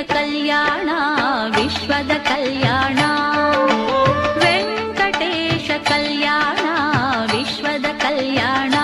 ಕಲ್ಯಾಣ ವಿಶ್ವದ ಕಲ್ಯಾಣ ವೆಂಕಟೇಶ ಕಲ್ಯಾಣ ವಿಶ್ವದ ಕಲ್ಯಾಣ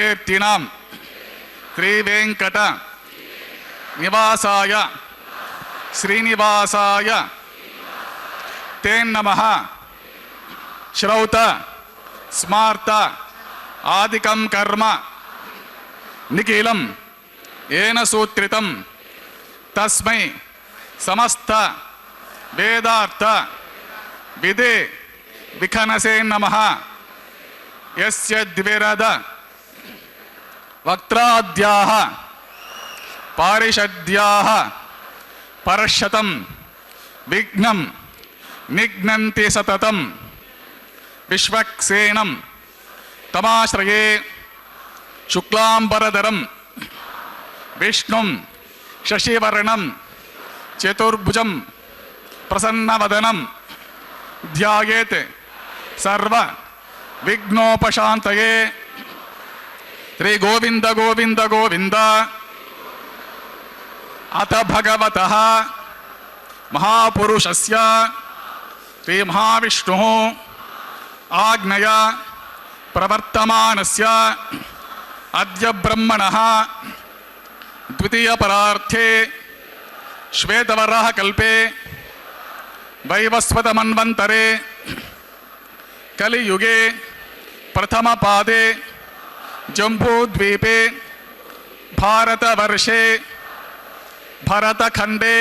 कीर्तिनां श्रीवेंकट निवासाय श्रीनिवासाय ते नमः। श्रौत स्मार्त आदिकं कर्म निखिलं येन सूत्रितं तस्मै समस्त वेदार्थ विदे विखनसे नमः। यस्य द्विरद वक्त्राद्याः पारिषद्याः परशतं विघ्नं निघ्नन्ति सततं विश्वक्सेनं तमाश्रये शुक्लांबरधरं विष्णुं शशिवर्णं चतुर्भुजं प्रसन्नवदनं ध्यायेत् सर्व विघ्नोपशान्तये। श्री गोविंद गोविंद गोविंद। अथ भगवतः महापुरुषस्य श्री महाविष्णुः आज्ञया प्रवर्तमानस्य अद्य ब्रह्मणः द्वितीय परार्थे श्वेतवराह कल्पे वैवस्वत मन्वन्तरे कलियुगे प्रथम पादे जम्बूद्वीपे भारतवर्षे भरतखंडे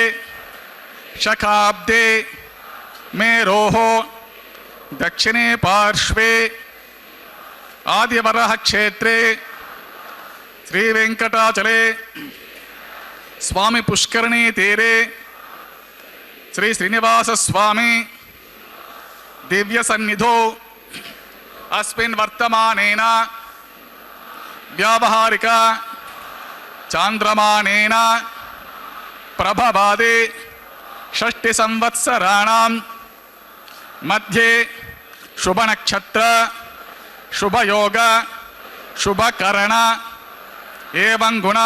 शकाब्दे मेरोः दक्षिणे पार्श्वे आदिवरः क्षेत्रे श्रीवेंकटाचले स्वामी पुष्करणी तीरे श्री श्रीनिवास स्वामी दिव्य सन्निधौ अस्मिन् वर्तमानेन व्यावहारिक चांद्रमानेन प्रभवादि षष्टि संवत्सराणां मध्ये शुभ नक्षत्र शुभ योग शुभ करण एवं गुण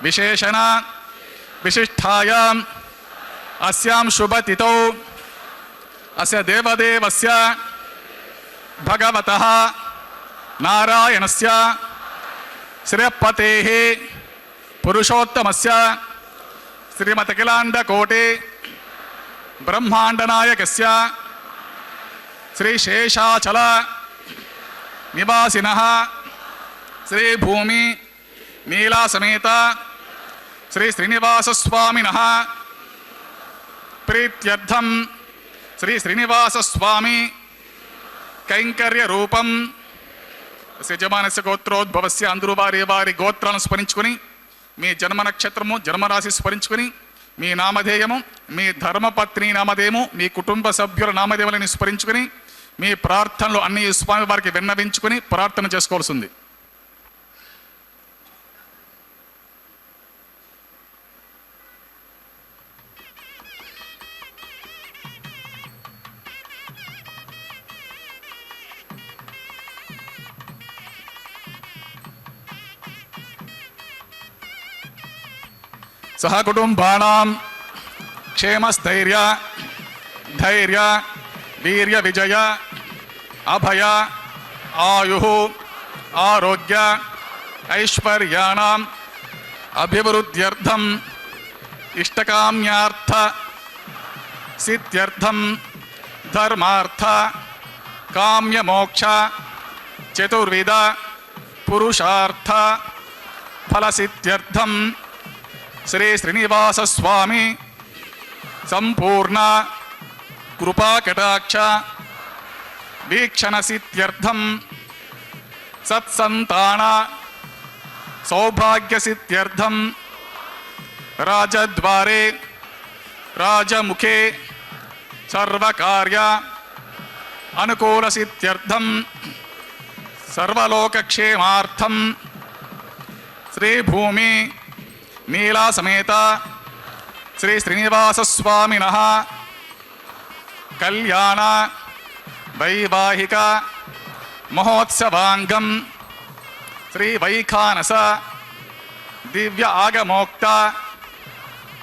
विशेषण विशिष्टायां अस्यां शुभ तिथौ अस्य देवदेवस्य भगवतः नारायणस्य श्रीपतेः पुरुषोत्तमस्य श्रीमदखिलाण्डकोटि ब्रह्माण्डनायकस्य श्रीशेषाचल निवासिनः श्रीभूमि नीला समेत श्री श्रीनिवास स्वामिनः प्रीत्यर्थं श्री श्रीनिवास स्वामी कैंकर्य रूपं యజమానస్య గోత్రోద్భవస్య అందరూ వారి వారి గోత్రాలను స్మరించుకొని మీ జన్మ నక్షత్రము జన్మరాశి స్మరించుకొని మీ నామధేయము మీ ధర్మపత్ని నామధేయము మీ కుటుంబ సభ్యుల నామధేయాలను స్మరించుకొని మీ ప్రార్థనలు అన్ని స్వామి వారికి విన్నవించుకొని ప్రార్థన చేసుకోవాల్సి ఉంది. सहकुटुंबानां क्षेमस्थैर्य धैर्य वीर्य विजय अभय आयुः आरोग्य ऐश्वर्याणाम् अभिवृद्ध्यर्थम् इष्टकाम्यार्थ सिद्ध्यर्थं धर्मार्थ काम्यमोक्ष चतुर्विध पुरुषार्थ फलसिद्ध्यर्थं श्री श्रीनिवास स्वामी संपूर्ण कृपा कटाक्ष वीक्षण सिद्ध्यर्थं सत्संतान सौभाग्य सिद्ध्यर्थं राजद्वारे राजमुखे सर्वकार्य अनुकूल सिद्ध्यर्थं सर्वलोकक्षेमार्थं श्रीभूमि नीला समेत श्री श्रीनिवास स्वामिनः कल्याण वैवाहिक महोत्सवांगं श्री वैखानस दिव्य आगमोक्त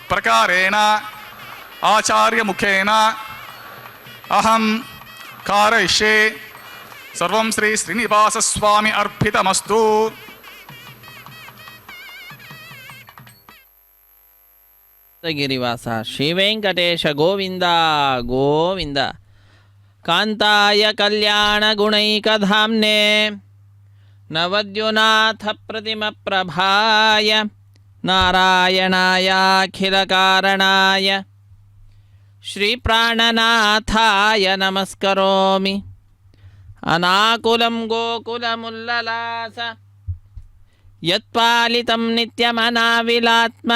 प्रकारेण आचार्य मुखेन अहं कारयिष्ये ಸರ್ವಂ ಶ್ರೀ ಶ್ರೀನಿವಾಸ ಸ್ವಾಮಿ ಅರ್ಪಿತಮಸ್ತು. ಗಿರಿವಾಸ ಶ್ರೀ ವೆಂಕಟೇಶ ಗೋವಿಂದ ಗೋವಿಂದ. ಕಾಂತಾಯ ಕಲ್ಯಾಣ ಗುಣೈಕಧಾಮ್ನೆ ನವದ್ಯುನಾಥ ಪ್ರತಿಮ ಪ್ರಭಾಯ ನಾರಾಯಣಾಯ ಅಖಿಲ ಕಾರಣಾಯ ಶ್ರೀ ಪ್ರಾಣನಾಥಾಯ ನಮಸ್ಕರೋಮಿ. ಅನಾಕುಲಂ ಗೋಕುಲಮುಲ್ಲಲಾಸ ಯತ್ಪಾಲಿತಂ ನಿತ್ಯಮನಾವಿಲಾತ್ಮ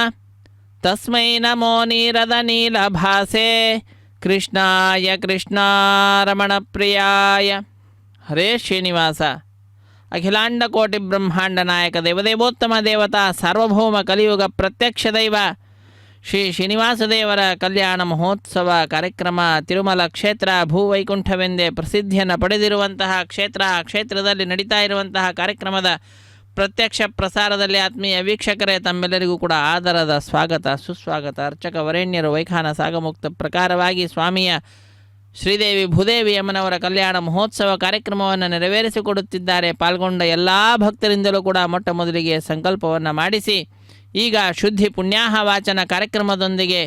ತಸ್ಮೈ ನಮೋ ನೀರದ ನೀಲಭಾಸೆ ಕೃಷ್ಣಾಯ ಕೃಷ್ಣಾರಮಣ ಪ್ರಿಯಾಯ. ಹರೇ ಶ್ರೀನಿವಾಸ. ಅಖಿಲಾಂಡ ಕೋಟಿ ಬ್ರಹ್ಮಾಂಡ ನಾಯಕ ದೇವದೇವೋತ್ತಮ ದೇವತಾ ಸಾರ್ವಭೌಮ ಕಲಿಯುಗ ಪ್ರತ್ಯಕ್ಷ ದೈವ ಶ್ರೀ ಶ್ರೀನಿವಾಸ ದೇವರ ಕಲ್ಯಾಣ ಮಹೋತ್ಸವ ಕಾರ್ಯಕ್ರಮ ತಿರುಮಲ ಕ್ಷೇತ್ರ ಭೂವೈಕುಂಠವೆಂದೇ ಪ್ರಸಿದ್ಧಿಯನ್ನು ಪಡೆದಿರುವಂತಹ ಕ್ಷೇತ್ರದಲ್ಲಿ ನಡೀತಾ ಇರುವಂತಹ ಕಾರ್ಯಕ್ರಮದ ಪ್ರತ್ಯಕ್ಷ ಪ್ರಸಾರದಲ್ಲಿ ಆತ್ಮೀಯ ವೀಕ್ಷಕರೇ ತಮ್ಮೆಲ್ಲರಿಗೂ ಕೂಡ ಆದರದ ಸ್ವಾಗತ ಸುಸ್ವಾಗತ. ಅರ್ಚಕ ವರೇಣ್ಯರು ವೈಖಾನ ಸಾಗಮುಕ್ತ ಪ್ರಕಾರವಾಗಿ ಸ್ವಾಮಿಯ ಶ್ರೀದೇವಿ ಭೂದೇವಿ ಅಮ್ಮನವರ ಕಲ್ಯಾಣ ಮಹೋತ್ಸವ ಕಾರ್ಯಕ್ರಮವನ್ನು ನೆರವೇರಿಸಿಕೊಡುತ್ತಿದ್ದಾರೆ. ಪಾಲ್ಗೊಂಡ ಎಲ್ಲ ಭಕ್ತರಿಂದಲೂ ಕೂಡ ಮೊಟ್ಟ ಮೊದಲಿಗೆ ಸಂಕಲ್ಪವನ್ನು ಮಾಡಿಸಿ ಈಗ ಶುದ್ಧಿ ಪುಣ್ಯಾಹ ವಾಚನ ಕಾರ್ಯಕ್ರಮದೊಂದಿಗೆ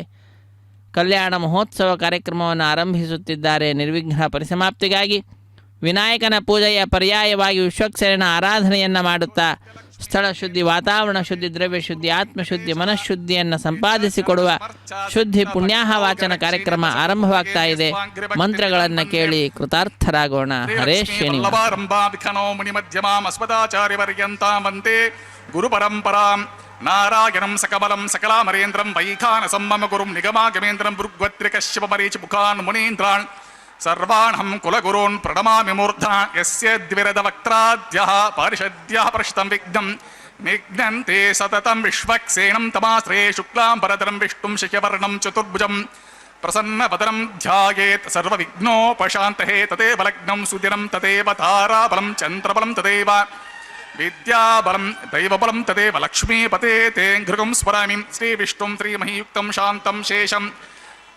ಕಲ್ಯಾಣ ಮಹೋತ್ಸವ ಕಾರ್ಯಕ್ರಮವನ್ನು ಆರಂಭಿಸುತ್ತಿದ್ದಾರೆ. ನಿರ್ವಿಘ್ನ ಪರಿಸಮಾಪ್ತಿಗಾಗಿ ವಿನಾಯಕನ ಪೂಜೆಯ ಪರ್ಯಾಯವಾಗಿ ವಿಶ್ವಕ್ಸೇನ ಆರಾಧನೆಯನ್ನು ಮಾಡುತ್ತಾ ಸ್ಥಳ ಶುದ್ಧಿ, ವಾತಾವರಣ ಶುದ್ಧಿ, ದ್ರವ್ಯ ಶುದ್ಧಿ, ಆತ್ಮಶುದ್ಧಿ, ಮನಃಶುದ್ಧಿಯನ್ನು ಸಂಪಾದಿಸಿಕೊಡುವ ಶುದ್ಧಿ ಪುಣ್ಯಾಹ ವಾಚನ ಕಾರ್ಯಕ್ರಮ ಆರಂಭವಾಗ್ತಾ ಇದೆ. ಮಂತ್ರಗಳನ್ನು ಕೇಳಿ ಕೃತಾರ್ಥರಾಗೋಣ. ಹರೇ ಶ್ರೀನಿವಾಸ. ಗುರು ಪರಂಪರಾಂ ನಾರಾಯಣಂ ಸಕಮಲಂ ಸಕಲಾಮರೇಂದ್ರಂ ವೈಖಾನಸಂ ಮಮ ಗುರುಂ ನಿಗಮಾಗಮೇಂದ್ರಂ ಭೃಗ್ವತ್ರಿಕಶ್ಯಪ ಮರೀಚ ಮುಖಾನ್ ಮುನೀಂದ್ರಾನ್ ಸರ್ವಾಣಂ ಕುಲಗುರೂನ್ ಪ್ರಣಮಾಮಿ ಮೂರ್ಧಾ ಯಸ್ಯ ದ್ವಿರದ ವಕ್ತ್ರಾದ್ಯಃ ಪಾರಿಷದ್ಯಃ ಪ್ರಶ್ತಂ ವಿಘ್ನಂ ನಿಘ್ನಂತೆ ಸತತಂ ವಿಶ್ವಕ್ಸೇನಂ ತಮಾಶ್ರೇ ಶುಕ್ಲಾಂಬರಧರಂ ವಿಷ್ಣುಂ ಶಶಿವರ್ಣಂ ಚತುರ್ಭುಜಂ ಪ್ರಸನ್ನವದನಂ ಧ್ಯಾಯೇತ್ ಸರ್ವವಿಘ್ನೋಪಶಾಂತಯೇ. ತದೇವ ಲಗ್ನಂ ಸುದಿನಂ ತದೇವ ತಾರಾಬಲಂ ಚಂದ್ರಬಲಂ ತದೇವ ವಿದ್ಯಾಬಲಂ ದೈವಬಲಂ ತದೇವ ಲಕ್ಷ್ಮೀಪತೆ ತೇ ಘೃಗಂ ಸ್ಮರಾಮಿ. ಶ್ರೀವಿಷ್ಣುಂ ಶ್ರೀಮಹಿಯುಕ್ತಂ ಶಾಂತಂ ಶೇಷಂ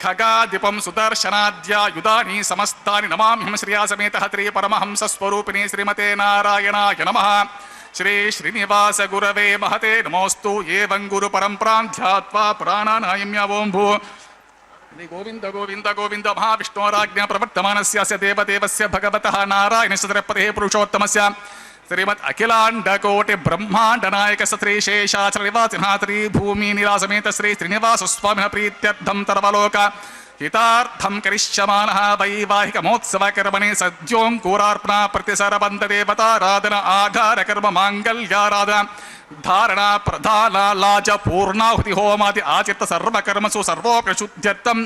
ಖಗಾದಿಪಂ ಸುದರ್ಶನಾದ್ಯಾಯುಧಾನಿ ಸಮಸ್ತಾನಿ ನಮಾಮ್ಯಹಂ ಶ್ರಿಯಾಸಮೇತಃ ತ್ರಿ ಪರಮಹಂಸಸ್ವರೂಪಿಣಿ ಶ್ರೀಮತೆ ನಾರಾಯಣಾಯ ನಮಃ. ಶ್ರೀ ಶ್ರೀನಿವಾಸ ಗುರವೇ ಮಹತೆ ನಮೋಸ್ತು. ಏವಂ ಗುರು ಪರಂಪರಾಂ ಧ್ಯಾತ್ವಾ ಪುರಾಣಾನಾಯಮ್ಯ ಓಂ ಭೂ ಗೋವಿಂದ ಗೋವಿಂದ ಗೋವಿಂದ. ಮಹಾವಿಷ್ಣೋರಾಜ್ಞಾ ಪ್ರವರ್ತಮಾನಸ್ಯ ದೇವದೇವಸ್ಯ ಭಗವತಃ ನಾರಾಯಣಸ್ಯ ತ್ರಯಪದೇ ಪುರುಷೋತ್ತಮಸ್ಯ ಶ್ರೀಮದ್ ಅಖಿಲಾಂಡ ಕೋಟಿ ಬ್ರಹ್ಮಾಂಡ ನಾಯಕ ಶ್ರೀ ಶೇಷಾಚಲ ನಿವಾಸಿನಃ ಶ್ರೀ ಭೂಮಿ ನಿರಾಸಮೇತ ಶ್ರೀ ಶ್ರೀನಿವಾಸ ಸ್ವಾಮಿನ ಪ್ರೀತ್ಯರ್ಥಂ ಸರ್ವಲೋಕ ಹಿತಾರ್ಥಂ ಕರಿಷ್ಯಮಾನಃ ವೈವಾಹಿಕ ಮಹೋತ್ಸವ ಕರ್ಮಣಿ ಸದ್ಯೋಂಕೂರಾರ್ಪಣಾ ಪ್ರತಿಸರಬಂಧ ದೇವತಾರಾಧನ ಆಧಾರ ಕರ್ಮ ಮಾಂಗಲ್ಯಾರಾಧನ ಧಾರಣಾ ಪ್ರಧಾನ ಲಾಜ ಪೂರ್ಣಾಹುತಿ ಹೋಮಾದಿ ಆಚಿತ್ತ ಸರ್ವಕರ್ಮಸು ಸರ್ವೋಪಶುದ್ಧ್ಯರ್ಥಂ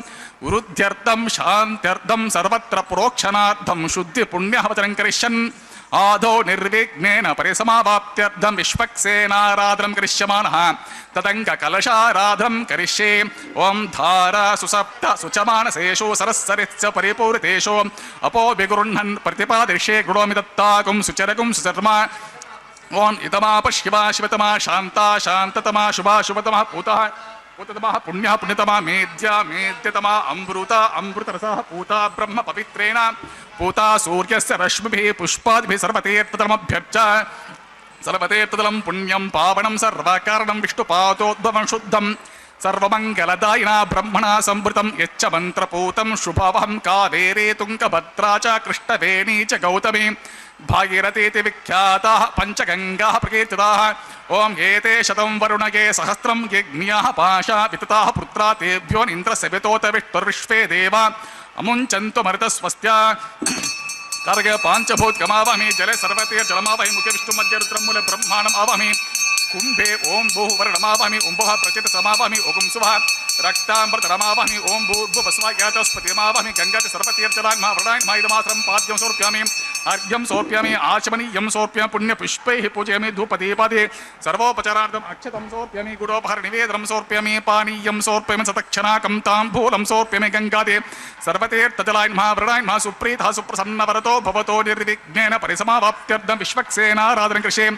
ವೃದ್ಧ್ಯರ್ಥಂ ಶಾಂತ್ಯರ್ಥಂ ಸರ್ವತ್ರ ಪ್ರೋಕ್ಷಣಾರ್ಥಂ ಶುದ್ಧಿ ಪುಣ್ಯವಚನಂ ಕರಿಷ್ಯನ್ ಆದೋ ನಿರ್ವಿಘ್ನೇನ ಪರಿಸಮಾವಾಪ್ತ್ಯರ್ಥಂ ವಿಶ್ವಕ್ಸೇನಾರಾಧನಂ ಕರಿಷ್ಯಮಾನಃ ತದಂಗ ಕಲಶಾರಾಧನಂ ಕರಿಷ್ಯೆ. ಓಂ ಧಾರಾ ಸುಸಪ್ತ ಸುಚಮಾನಸೇಷು ಸರಸ್ಸರಿತ್ಸ ಪರಿಪೂರಿತೇಷು ಅಪೋ ವಿಗೃಹ್ಣನ್ ಪ್ರತಿಪಾದಿಷ್ಯೆ ಗುಣೋಮಿ ದತ್ತಾಗುಂ ಸುಚರಗುಂ ಸುಚರ್ಮ. ಓಂ ಇತಮಾಪ ಶಿವ ಶಿವತಮಾ ಶಾಂತಾ ಶಾಂತತಮಾ ಶುಭಾ ಶುಭತಮಾ ಪೂತಃ ಪೂತತಮಃ ಪುಣ್ಯ ಪುಣ್ಯತಮಾ ಮೇದ್ಯ ಮೇದ್ಯತಮಾ ಅಮೃತ ಅಮೃತರಸಃ ಪೂತಾ ಬ್ರಹ್ಮ ಪವಿತ್ರೇಣ ಪೂತಾ ಸೂರ್ಯಸ್ಯ ರಶ್ಮಿಭಿಃ ಪುಷ್ಪಾದಿಭಿಃ ಸರ್ವತೀರ್ಥತಲಮಭ್ಯರ್ಚ. ಸರ್ವತೀರ್ಥತಲಂ ಪುಣ್ಯಂ ಪಾವನಂ ಸರ್ವಕಾರಣಂ ವಿಷ್ಣುಪಾದೋದ್ಭವಂ ಶುದ್ಧಂ ಸರ್ವಮಂಗಲದಾಯಿನಾ ಬ್ರಹ್ಮಣಾ ಸಂವೃತಂ ಯಚ್ಚ ಮಂತ್ರಪೂತಂ ಶುಭವಹಂ ಕಾವೇರಿ ತುಂಗಭದ್ರಾ ಚ ಕೃಷ್ಣವೇಣೀ ಚ ಗೌತಮಿ ಭಾಗೀರಥೀತಿ ವಿಖ್ಯಾತಾಃ ಪಂಚಗಂಗಾಃ ಪ್ರಕೀರ್ತಿತಾಃ. ಓಂ ಏತೆ ಶತಂ ವರುಣಗೆ ಸಹಸ್ರಂ ಯಜ್ಞ್ಯಾಃ ಪಾಶಾ ವಿತತಾಃ ಪುತ್ರಾ ತೇಭ್ಯೋ ಇಂದ್ರಸ್ಯ ವಿತೋತ ವಿಷ್ಣುರ್ವಿಶ್ವೇ ದೇವಾ ಅಮುಂಚಂತು ಮರುತಸ್ವಸ್ತ್ಯ. ಕಾರ್ಯ ಪಾಂಚಭೂತಗಮಾವಹಮಿ ಜಲೆ ಸರ್ವತೀರ್ ಜಲಮಾವಹಿ ಮುಖೆ ವಿಷ್ಣು ಮಧ್ಯ ರುದ್ರಂ ಮೂಲೆ ಬ್ರಹ್ಮಾಣಂ ಆವಹಮಿ. ಕುಂಭೆ ಓಂ ಭೂಃ ವರ್ಣಮಾವಹಮಿ ಓಂ ಭುಃ ಪ್ರಚಿತ ಸಮಾವಹಮಿ ಓಂ ಸುವಃ ರಕ್ತಾಂಬರಮಾವಹಮಿ ಓಂ ಭೂರ್ಭುವಸ್ವಾಜ್ಞಾತಸ್ಪತಿಮಾವಹಮಿ. ಗಂಗಾತಿ ಸರ್ವತೀರ್ಥಜಲಾಗ್ಮಾ ವರ್ಣಾಯನ್ಮಾ ಇದಮಾತ್ರಂ ಪಾದ್ಯಂ ಸಮರ್ಪ್ಯಾಮಿ ಅರ್ಘ್ಯಂ ಸಮರ್ಪ್ಯಾಮಿ ಆಚಮನೀಯಂ ಸಮರ್ಪ್ಯಾಮಿ ಪುಣ್ಯ ಪುಷ್ಪೈಃ ಪೂಜಯಾಮಿ ಧೂಪದೀಪಾದಿ ಸರ್ವೋಪಚಾರಾರ್ಥಂ ಅಕ್ಷತಂ ಸಮರ್ಪ್ಯಾಮಿ ಗುಡೋಪಹಾರ ನಿವೇದನಂ ಸಮರ್ಪ್ಯಾಮಿ ಪಾನೀಯಂ ಸಮರ್ಪ್ಯಾಮಿ ಸತಕ್ಷಣಾಕಂ ತಾಂಬೂಲಂ ಸಮರ್ಪ್ಯಾಮಿ. ಗಂಗಾದಿ ಸರ್ವತೀರ್ಥಜಲಾಗ್ಮಾ ವರ್ಣಾಯನ್ಮಾ ಸುಪ್ರೀತಃ ಸುಪ್ರಸನ್ನವರತೋ ಭವತೋ ನಿರ್ವಿಘ್ನೇನ ಪರಿಸಮಾವಾಪ್ತ್ಯರ್ಥಂ ವಿಶ್ವಕ್ಸೇನಾರಾಧನಂ ಕೃಷೇ.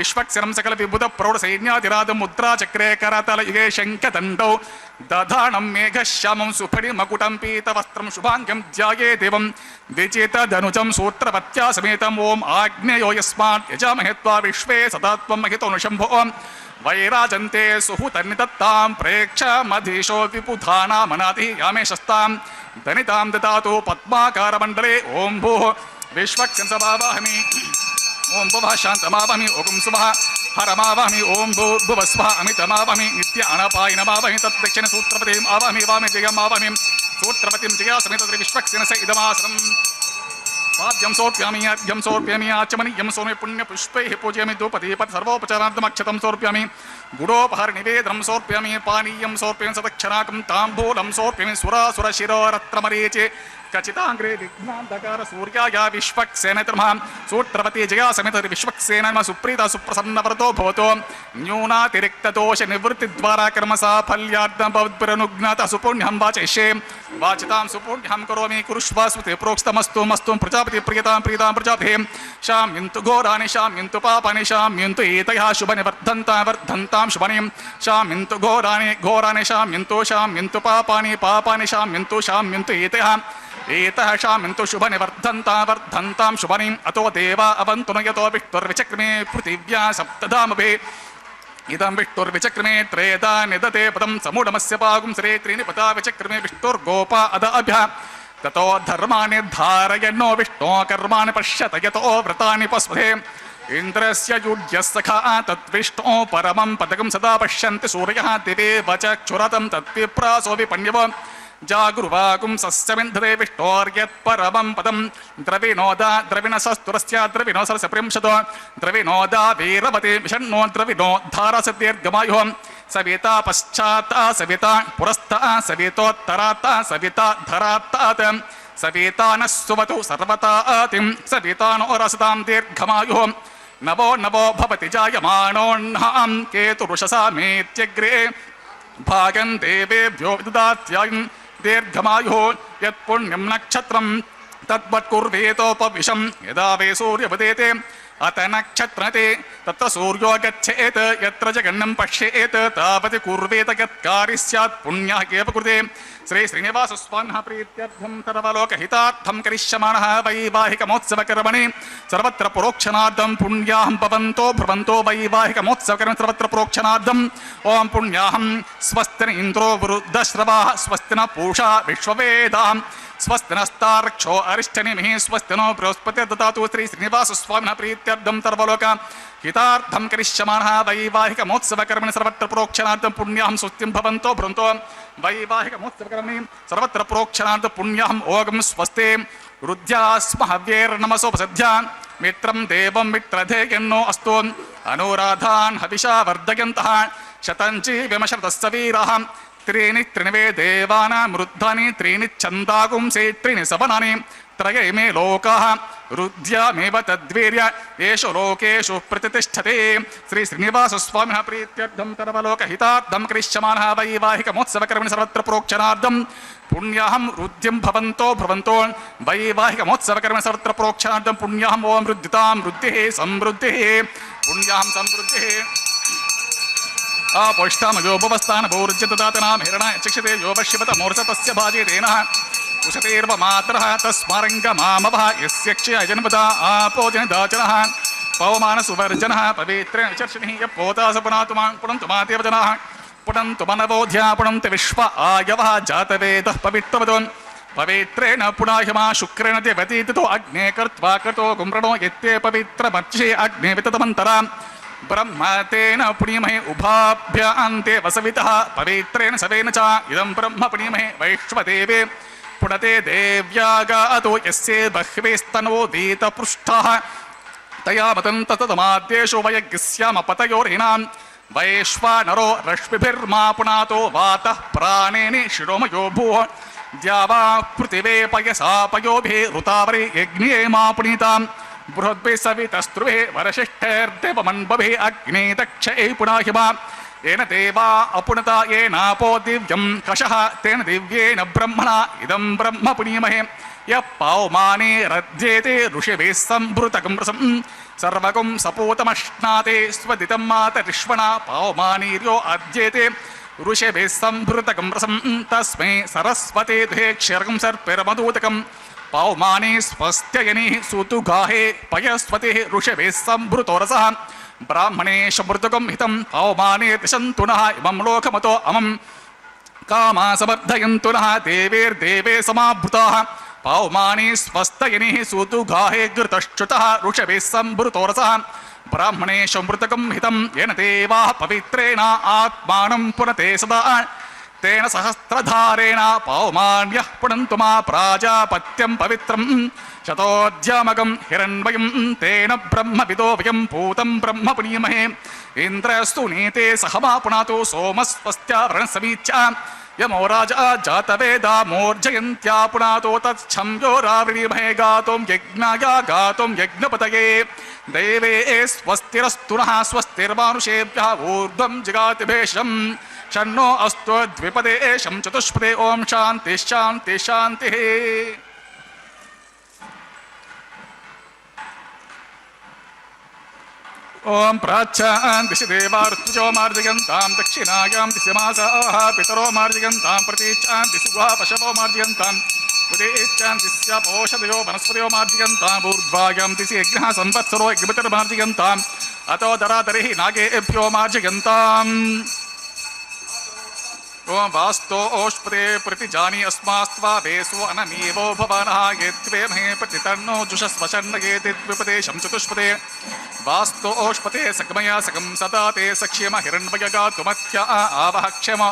ವಿಶ್ವಕ್ಸೇನಂ ಸಕಲ ವಿಬುಧ ಪ್ರೌಢ ಸೈನ್ಯಾದಿರಾಧಂ ಮುದ್ರಾ ಚಕ್ರೇ ಕರತಲ ಯುಗೇ ಶಂಖದಂಡೌ ದಧಾನಂ ಮೇಘಶ್ಯಾಮಂ ಸುಫಣಿ ಮಕುಟಂ ಪೀತವಸ್ತ್ರಂ ಶುಭಾಂಗಂ ಧ್ಯಾಯೇ ದೇವಂ ವಿಚಿತಧನುಜಂ ಸೂತ್ರಪತ್ಯ स्वात्या समेतम् ओम आग्नेयो यस्मात् यजामहे त्वा विश्वे सदात्वं महितोऽनुशम्भो वैराजन्ते सुहुतन्निदत्तां प्रेक्ष मधीशो विपुधानामनादिः यामे शस्तां धनितां ददातु पद्माकारमण्डले ओम भूः विश्वक्सेनसमावाहमि ओम भुवः शान्तमावहमि ओम सुवः हरमावहमि ओम भूर्भुवस्वः अमितमावहमि नित्य अनपायिनमावहमि तद्दक्षिण सूत्रपतिम् आवहमि वामे जयमावहमि सूत्रपतिं जया समेत विश्वक्सेनस इदमासनम् पाद्यं समर्पयामि अर्घ्यं समर्पयामि आचमनीयं सोमे पुण्यपुष्पैः पूजयामि धूपदीपः सर्वोपचारार्थमक्षतं समर्पयामि गुडोपहारनिवेदनं समर्पयामि पानीयं समर्पयामि सदक्षराकं ताम्बूलं समर्पयामि सुरासुरशिरोरत्रमरीचे कचितांग्रे विघ्नांधकार सूर्याय विश्वक्सेनः सूत्रपति जया समेत विश्वक्सेन सुप्रीता सुप्रसन्नवरतो भवतो न्यूनातिरिक्तदोष निवृत्तिद्वारा कर्म साफल्यार्थं भवद्भिरनुज्ञातः सुपुण्यं वाचयिष्ये वाचितां सुपुण्यं करोमि कुरुष्व स्मृति प्रोक्तमस्तु मस्तु प्रजापति प्रियतां प्रीतां प्रजापतिः शाम्यन्तु घोराणि शाम्यन्तु पापानि शाम्यन्तु एतयः शुभनि वर्धन्तां शुभनि शाम्यन्तु घोराणि शाम्यन्तु पापानि शाम्यन्तु एतः शाम्यन्तु शुभनि वर्धन्तां शुभनि अतो देवा अवन्तु न यतो विष्णुर्विचक्रमे पृथिव्या सप्तधामभे इदं विष्णुर्विचक्रमे त्रेधा निदते पदं समूढमस्य पागुंसरे त्रीणि पदा विचक्रमे विष्णुर्गोपा अद अभ्या ततो धर्माणि धारयन्नो विष्णो कर्माणि पश्यत यतो व्रतानि पस्पथे इन्द्रस्य युज्यः सखा तद्विष्णो परमं पदकं सदा पश्यन्ति सूर्यः दिवे वचक्षुरतं तद्विप्रासो विपण्यव जागुर्वाकुं सस्यमिन्धते विष्णोर्यत्परमं पदं द्रविणसस्तुरस्य द्रविणोसरस्य प्रिंशतो द्रविणोदा वीरवते विषण्णो द्रविणो धारसदीर्घमायुः सविता पश्चात्ता सविता पुरस्ता सवितोत्तरात्ता सविता धरात्तात् सविता नः सुवतु सर्वतातिं सविता नो रसतां दीर्घमायुः नवो नवो भवति जायमानोऽह्नां केतुरुषसा मेत्यग्रे भागं देवेभ्यो विददात्यायं दीर्घमायुः यत्पुण्यं नक्षत्रं तद्वत्कुर्वेतोपविशं यदा वे सूर्यवदेते अत नक्षत्रते तत्र सूर्यो गच्छेत् यत्र जगन्नं पश्येत् तावत् कुर्वेत यत्कार्यं स्यात् पुण्यः एव कृते श्री श्रीनिवासस्वामिनः प्रीत्यर्थं सर्वलोकहितार्थं करिष्यमाणः वैवाहिकमोत्सवकर्मणि सर्वत्र प्रोक्षणार्थं पुण्याहं भवन्तो भ्रुवन्तो वैवाहिकमोत्सवकर्मणि सर्वत्र प्रोक्षणार्थं ओम पुण्याहं स्वस्ति न इन्द्रो वृद्धश्रवाः स्वस्ति न पूषा विश्ववेदाः स्वस्ति नस्तार्क्षो अरिष्टनिमिः स्वस्ति नो बृहस्पतिर् ददातु श्री श्रीनिवासस्वामिनः प्रीत्यर्थं सर्वलोक हितार्थं करिष्यमाणः वैवाहिकमोत्सवकर्मणि सर्वत्र प्रोक्षणार्थं पुण्याहं स्वस्तिं भवन्तो भ्रुवन्तो वैवाहिकमोत्सवकर्मणि सर्वत्र प्रोक्षणार्थं पुण्याहं ओगं स्वस्ति रुद्ध्यास्महव्यैर्नमसोपसद्ध्या मित्रं देवं मित्रधेयन्नो अस्तु अनुराधान् हविषा वर्धयन्तः शतञ्ची विमशतस्य वीरः त्रीणि त्रिणवे देवानां रुद्धानि त्रीणि छन्दागुंसि त्रीणि सवनानि त्रयमे लोकाः रुद्ध्यामेव तद्वीर्य येषु लोकेषु प्रतिष्ठते श्री श्रीनिवासस्वामिनः प्रीत्यर्थं सर्वलोकहितार्थं करिष्यमाणः वैवाहिकमोत्सवकर्मणि सर्वत्र प्रोक्षणार्थं पुण्याहं रुद्धिं भवन्तो भ्रुवन्तो वैवाहिकमोत्सवकर्मणि सर्वत्र प्रोक्षणार्थं पुण्याहं ओम रुद्धितां रुद्धिः समृद्धिः पुण्याहं समृद्धिः अपोष्टामयो भुवस्थानभूर्जतदातनां हिरणाय चिक्षते यो वश्यवत मूर्छतस्य भाजेतेनः कुशतेर्व मातरः तस्मारङ्गमामवः यस्य क्षय जन्मदा आपो जनिदाचनः पवमानसुवर्जनः पवित्रेण विचर्षणिः यः पोतासपुनातुमां पुनन्तु मातेव जनाः पुनन्तु मनवोध्या पुनन्ति विश्व आयवः जातवेदः पवित्रवतो पवित्रेण पुनाहिमा शुक्रेण देवतीतितो अग्ने कर्त्वा कृतो कुम्रणो यत्ते पवित्रमर्चिषे अग्ने विततमन्तरा ब्रह्मतेन पुण्यमहे उभाभ्यान्ते वसवितः पवित्रेण सवेन च इदं ब्रह्म पुण्यमहे वैश्वदेवे पुणते देव्यागातो यस्य बह्वेस्तनो दीतपृष्ठाः तया मतं ततमाद्येषु वयज्ञस्यामपतयोरिणां वैश्वानरो रश्मिभिर्मा पुनातो वातः प्राणेनि शिरोमयो भूः द्यावा पृथिवे पयसा पयोभिः ऋतावरे यज्ञे मा पुनीताम् बृहद्भिः सवितस्त्रुभिः वरशिष्ठैर्देवमन्वभिः अग्ने दक्षै पुनाहिमा येन देवा अपुनता येनापो दिव्यं कषः तेन दिव्येन ब्रह्मणा इदं ब्रह्म पुनीमहे यः पावमाने रध्येते ऋषिभिः सम्भृतकं रसं सर्वगं सपूतमश्नाते स्वदितं मातरिष्वणा पावमानीर्यो अध्येते ऋषिभिः सम्भृतकं रसं तस्मै सरस्वते दुहे क्षीरकं सर्पिर्मधूतकं ಪೌಮಾನಿ ಸ್ವಸ್ತ್ಯಯನಿ ಸೂತುಗಾಹೇ ಪಯಸ್ವತಿ ಋಷಭೇ ಸಂಭೃತೋರಸಃ ಬ್ರಾಹ್ಮಣೇಶ ಮೃತಕಂ ಹಿತಂ ಪೌಮಾನೇ ತಿಶಂತು ನಃ ಇಮಂ ಲೋಕಮತೋ ಅಮಂ ಕಾಮಾ ಸಮರ್ಧಯಂತು ನಃ ದೇವೇರ್ದೇವೇ ಸಮಾಭೃತಾಃ ಪೌಮಾನಿ ಸ್ವಸ್ತಯನಿ ಸೂತುಗಾಹೇ ಘೃತಶ್ಚ್ಯುತಃ ಋಷಭೇ ಸಂಭೃತೋರಸಃ ಬ್ರಾಹ್ಮಣೇಶ ಮೃತಕಂ ಹಿತಂ ಯೇನ ದೇವಾಃ ಪವಿತ್ರೇಣ ಆತ್ಮಾನಂ ಪುನತೆ ಸದಾ ತೇನ ಸಹಸ್ರಧಾರೇಣ ಪೌಮಾನ್ಯಃ ಪುನಂತು ಮಾ ಪ್ರಾಜಾಪತ್ಯಂ ಪವಿತ್ರಂ ಶತೋದ್ಯಮಗಂ ಹಿರಣ್ಮಯಂ ತೇನ ಬ್ರಹ್ಮವಿದೋ ವಯಂ ಭೂತಂ ಬ್ರಹ್ಮ ಪುನೀಮಹೇ ಇಂದ್ರಸ್ತು ನೀತೆ ಸಹಮಾ ಪುನಾತು ಸೋಮಸ್ವಸ್ತ್ಯಾವರಣ ಸಮೀಚ್ಯ ಯಮೋ ರಾಜ ಜಾತವೇದ ಮೋರ್ಜಯಂತ್ಯಾ ಪುನಾತೋ ತಚ್ಛಂಯೋ ರಾವೃಣೀಮಹೇ ಗಾತುಂ ಯಜ್ಞಾಯ ಗಾತುಂ ಯಜ್ಞಪತಯೇ ದೇವೇ ಸ್ವಸ್ತಿರಸ್ತು ನಃ ಸ್ವಸ್ತಿರ್ಮಾನುಷೇಭ್ಯಃ ಊರ್ಧ್ವಂ ಜಿಗಾತಿ ಭೇಷಂ ಷಣ್ಣೋ ಅಸ್ತು ದ್ವಿಪದೇ ಶಂ ಚತುಷ್ಪದೇ ಓಂ ಶಾಂತಿ ಶಾಂತಿ ಶಾಂತಿ. ಓಂ ಪ್ರಾಚ್ಯಾಂ ದಿಶಿ ದೇವಾ ಋತುಜೋ ಮಾರ್ಜಯಂತಾಂ ದಕ್ಷಿಣಾಯಾಂ ದಿಶಿ ಮಾಸಾಃ ಪಿತರೋ ಮಾರ್ಜಯಂತಾಂ ಪ್ರತೀಚ್ಯಾಂ ದಿಶಿ ಗುಹಾ ಪಶವೋ ಮಾರ್ಜಯಂತಾಂ ಉದೇಚ್ಯಾಂ ದಿಶ್ಯಾಪೋಷಧಯೋ ವನಸ್ಪತಯೋ ಮಾರ್ಜಯಂತಾಂ ಊರ್ಧ್ವಾಯಾಂ ದಿಶಿ ಯಜ್ಞಃ ಸಂವತ್ಸರೋ ಯಜ್ಞಪತಿರ್ಮಾರ್ಜಯಂತಾಂ ಅತೋ ದರಾದರಿಃ ನಾಗೇಭ್ಯೋ ಮಾರ್ಜಯಂತಾಂ. ಓಂ ವಾಸ್ತೋ ಓಷ್ಪದೇ ಪ್ರತಿಜಾನಿ ಅಸ್ಮಾಸ್ತ್ವಾ ವೇಸೋ ಅನಮೀವೋ ಭವಾನಃ ಯದ್ವೇ ಮಹೇ ಪ್ರತಿತನ್ನೋ ಜುಷಸ್ವಶನ್ನಯೇತಿ ದ್ವಿಪದೇ ಶಂ ಚತುಷ್ಪದೇ ವಾಸ್ತೋ ಓಷ್ಪತೆ ಸಕಮಯ ಸಕಂ ಸದಾ ತೇ ಸಕ್ಷೇಮ ಹಿರಣ್ಮಯಗಾತುಮತ್ಯ ಆವಹ ಕ್ಷೇಮ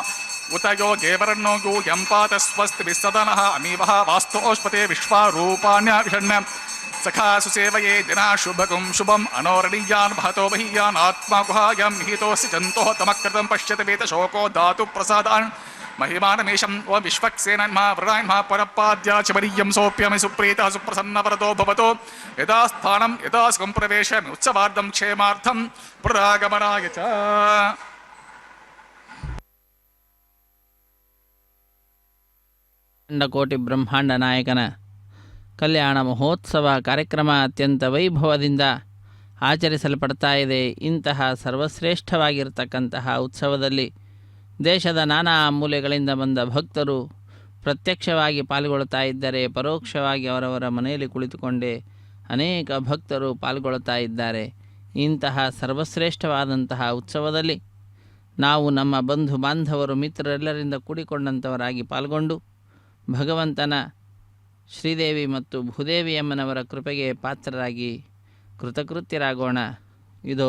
ಉತ ಯೋಗೇವರನ್ನೋ ಯೂಯಂ ಪಾತ ಸ್ವಸ್ತಿ ಸದನಃ ಅಮೀವಃ ವಾಸ್ತೋ ಓಷ್ಪತೆ ವಿಶ್ವಾರೂಪಾಣ್ಯ ವಿಷಣ್ಯ ಸಖಾ ಸುಸೇವಯೇ ದಿನಾ ಶುಭಕಂ ಶುಭಂ ಅನೋರಣೀಯಾನ್ ಮಹತೋ ಬಹೀಯಾನ್ ಆತ್ಮ ಗುಹಾಯಂ ನಿಹಿತೋಸಿ ಜಂತೋ ತಮಕೃತಂ ಪಶ್ಯತಿ ವೇದ ಶೋಕೋ ಧಾತು ಪ್ರಸಾದಾನ್ ಮಹಿಮಾನಮೇಶಂ ಓಂ ವಿಶ್ವಕ್ಸೇನನ್ಮಾ ವೃಣಾನ್ಮಾ ಪರಪಾದ್ಯಾ ಚಮರೀಯಂ ಸೋಪ್ಯಮಿ ಸುಪ್ರೀತಃ ಸುಪ್ರಸನ್ನ ವರದೋ ಭವತೋ ಯದಾ ಸ್ಥಾನಂ ಯದಾ ಸುಖಂ ಪ್ರವೇಶಾಮಿ ಉತ್ಸವಾರ್ಧಂ ಕ್ಷೇಮಾರ್ಥಂ ಪುನರಾಗಮನಾಯ ಚ. ಕೋಟಿ ಬ್ರಹ್ಮಾಂಡ ನಾಯಕನ ಕಲ್ಯಾಣ ಮಹೋತ್ಸವ ಕಾರ್ಯಕ್ರಮ ಅತ್ಯಂತ ವೈಭವದಿಂದ ಆಚರಿಸಲ್ಪಡ್ತಾ ಇದೆ. ಇಂತಹ ಸರ್ವಶ್ರೇಷ್ಠವಾಗಿರ್ತಕ್ಕಂತಹ ಉತ್ಸವದಲ್ಲಿ ದೇಶದ ನಾನಾ ಮೂಲೆಗಳಿಂದ ಬಂದ ಭಕ್ತರು ಪ್ರತ್ಯಕ್ಷವಾಗಿ ಪಾಲ್ಗೊಳ್ತಾ ಇದ್ದರೆ, ಪರೋಕ್ಷವಾಗಿ ಅವರವರ ಮನೆಯಲ್ಲಿ ಕುಳಿತುಕೊಂಡೇ ಅನೇಕ ಭಕ್ತರು ಪಾಲ್ಗೊಳ್ತಾ ಇದ್ದಾರೆ. ಇಂತಹ ಸರ್ವಶ್ರೇಷ್ಠವಾದಂತಹ ಉತ್ಸವದಲ್ಲಿ ನಾವು ನಮ್ಮ ಬಂಧು ಬಾಂಧವರು ಮಿತ್ರರೆಲ್ಲರಿಂದ ಕೂಡಿಕೊಂಡಂಥವರಾಗಿ ಪಾಲ್ಗೊಂಡು ಭಗವಂತನ ಶ್ರೀದೇವಿ ಮತ್ತು ಭೂದೇವಿಯಮ್ಮನವರ ಕೃಪೆಗೆ ಪಾತ್ರರಾಗಿ ಕೃತಕೃತ್ಯರಾಗೋಣ. ಇದು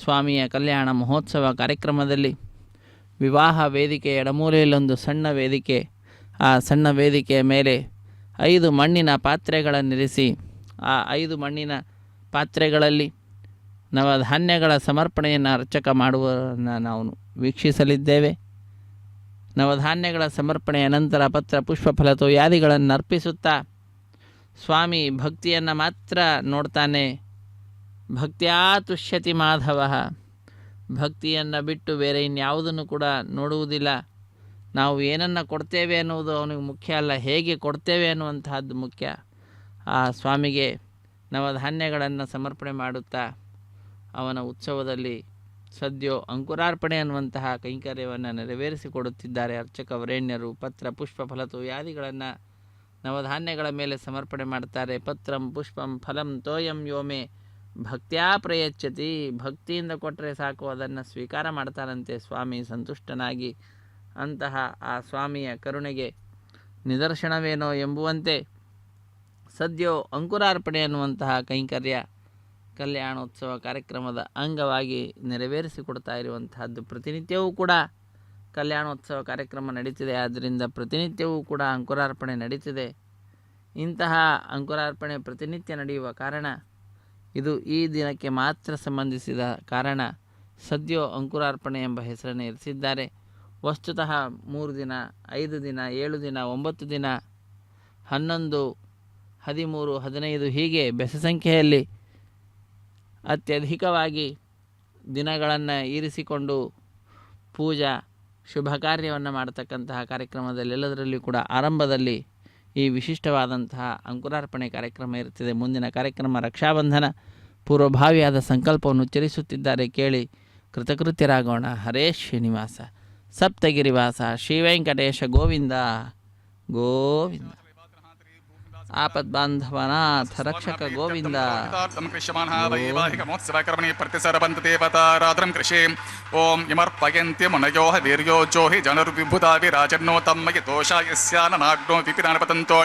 ಸ್ವಾಮಿಯ ಕಲ್ಯಾಣ ಮಹೋತ್ಸವ ಕಾರ್ಯಕ್ರಮದಲ್ಲಿ ವಿವಾಹ ವೇದಿಕೆ ಎಡಮೂಲೆಯಲ್ಲೊಂದು ಸಣ್ಣ ವೇದಿಕೆ, ಆ ಸಣ್ಣ ವೇದಿಕೆಯ ಮೇಲೆ 5 ಮಣ್ಣಿನ ಪಾತ್ರೆಗಳನ್ನಿರಿಸಿ ಆ 5 ಮಣ್ಣಿನ ಪಾತ್ರೆಗಳಲ್ಲಿ ನವಧಾನ್ಯಗಳ ಸಮರ್ಪಣೆಯನ್ನು ಅರ್ಚಕ ಮಾಡುವುದನ್ನು ನಾವು ವೀಕ್ಷಿಸಲಿದ್ದೇವೆ. ನವಧಾನ್ಯಗಳ ಸಮರ್ಪಣೆಯ ನಂತರ ಪತ್ರ ಪುಷ್ಪ ಫಲತೋ ಯಾದಿಗಳನ್ನು ಅರ್ಪಿಸುತ್ತಾ ಸ್ವಾಮಿ ಭಕ್ತಿಯನ್ನು ಮಾತ್ರ ನೋಡ್ತಾನೆ. ಭಕ್ತ್ಯಾ ತುಷ್ಯತಿ ಮಾಧವ, ಭಕ್ತಿಯನ್ನು ಬಿಟ್ಟು ಬೇರೆ ಇನ್ಯಾವುದನ್ನು ಕೂಡ ನೋಡುವುದಿಲ್ಲ. ನಾವು ಏನನ್ನು ಕೊಡ್ತೇವೆ ಅನ್ನುವುದು ಅವನಿಗೆ ಮುಖ್ಯ ಅಲ್ಲ, ಹೇಗೆ ಕೊಡ್ತೇವೆ ಅನ್ನುವಂತಹದ್ದು ಮುಖ್ಯ. ಆ ಸ್ವಾಮಿಗೆ ನವಧಾನ್ಯಗಳನ್ನು ಸಮರ್ಪಣೆ ಮಾಡುತ್ತಾ ಅವನ ಉತ್ಸವದಲ್ಲಿ ಸದ್ಯೋ ಅಂಕುರಾರ್ಪಣೆ ಅನ್ನುವಂತಹ ಕೈಂಕರ್ಯವನ್ನು ನೆರವೇರಿಸಿಕೊಡುತ್ತಿದ್ದಾರೆ ಅರ್ಚಕ ವರೇಣ್ಯರು. ಪತ್ರ ಪುಷ್ಪ ಫಲತೋ ಯಾದಿಗಳನ್ನು ನವಧಾನ್ಯಗಳ ಮೇಲೆ ಸಮರ್ಪಣೆ ಮಾಡ್ತಾರೆ. ಪತ್ರಂ ಪುಷ್ಪಂ ಫಲಂ ತೋಯಂ ಯೋಮೆ ಭಕ್ತ್ಯಾ ಪ್ರಯಚ್ಛತಿ, ಭಕ್ತಿಯಿಂದ ಕೊಟ್ಟರೆ ಸಾಕು, ಅದನ್ನು ಸ್ವೀಕಾರ ಮಾಡ್ತಾರಂತೆ ಸ್ವಾಮಿ ಸಂತುಷ್ಟನಾಗಿ. ಅಂತಹ ಆ ಸ್ವಾಮಿಯ ಕರುಣೆಗೆ ನಿದರ್ಶನವೇನೋ ಎಂಬುವಂತೆ ಸದ್ಯೋ ಅಂಕುರಾರ್ಪಣೆ ಅನ್ನುವಂತಹ ಕೈಂಕರ್ಯ ಕಲ್ಯಾಣೋತ್ಸವ ಕಾರ್ಯಕ್ರಮದ ಅಂಗವಾಗಿ ನೆರವೇರಿಸಿಕೊಡ್ತಾ ಇರುವಂತಹದ್ದು. ಪ್ರತಿನಿತ್ಯವೂ ಕೂಡ ಕಲ್ಯಾಣೋತ್ಸವ ಕಾರ್ಯಕ್ರಮ ನಡೀತಿದೆ, ಆದ್ದರಿಂದ ಪ್ರತಿನಿತ್ಯವೂ ಕೂಡ ಅಂಕುರಾರ್ಪಣೆ ನಡೀತಿದೆ. ಇಂತಹ ಅಂಕುರಾರ್ಪಣೆ ಪ್ರತಿನಿತ್ಯ ನಡೆಯುವ ಕಾರಣ, ಇದು ಈ ದಿನಕ್ಕೆ ಮಾತ್ರ ಸಂಬಂಧಿಸಿದ ಕಾರಣ ಸದ್ಯೋ ಅಂಕುರಾರ್ಪಣೆ ಎಂಬ ಹೆಸರನ್ನು ಇರಿಸಿದ್ದಾರೆ. ವಸ್ತುತಃ 3 ದಿನ, 5 ದಿನ, 7 ದಿನ, 9 ದಿನ, 11, 13, 15 ಹೀಗೆ ಬೆಸ ಸಂಖ್ಯೆಯಲ್ಲಿ ಅತ್ಯಧಿಕವಾಗಿ ದಿನಗಳನ್ನು ಇರಿಸಿಕೊಂಡು ಪೂಜಾ ಶುಭ ಕಾರ್ಯವನ್ನು ಮಾಡತಕ್ಕಂತಹ ಕಾರ್ಯಕ್ರಮದಲ್ಲೆಲ್ಲದರಲ್ಲಿ ಕೂಡ ಆರಂಭದಲ್ಲಿ ಈ ವಿಶಿಷ್ಟವಾದಂತಹ ಅಂಕುರಾರ್ಪಣೆ ಕಾರ್ಯಕ್ರಮ ಇರುತ್ತದೆ. ಮುಂದಿನ ಕಾರ್ಯಕ್ರಮ ರಕ್ಷಾಬಂಧನ ಪೂರ್ವಭಾವಿಯಾದ ಸಂಕಲ್ಪವನ್ನು ಉಚ್ಚರಿಸುತ್ತಿದ್ದಾರೆ, ಕೇಳಿ ಕೃತಕೃತ್ಯರಾಗೋಣ. ಹರೇ ಶ್ರೀನಿವಾಸ ಸಪ್ತಗಿರಿವಾಸ ಶ್ರೀ ವೆಂಕಟೇಶ ಗೋವಿಂದ ಗೋವಿಂದ. ಆಪದ್ಬಾಂಧವನಾಥ ರಕ್ಷಕ ಗೋವಿಂದ ಕೃಷ್ಯಮಾನ್ವೈವಾಹಿಕಮೋತ್ಸವಕರ್ಮಣಿ ಪ್ರತಿಸರಬಂತ ದೇವತಾರಾದ್ರಂ ಕೃಷಿ ಓಂ ಯಮರ್ಪಯಂತ್ಯ ಮುನಯೋ ವೀರ್ಯೋ ಜೋಹಿ ಜನರ್ವಿಭುತಾ ವಿರಾಜನ್ನೋ ತಮ್ಮಯ ದೋಷಾಯಸ್ಯಾನನಾಗ್ನೋ ವಿಪಿನಾನಪತಂತೋ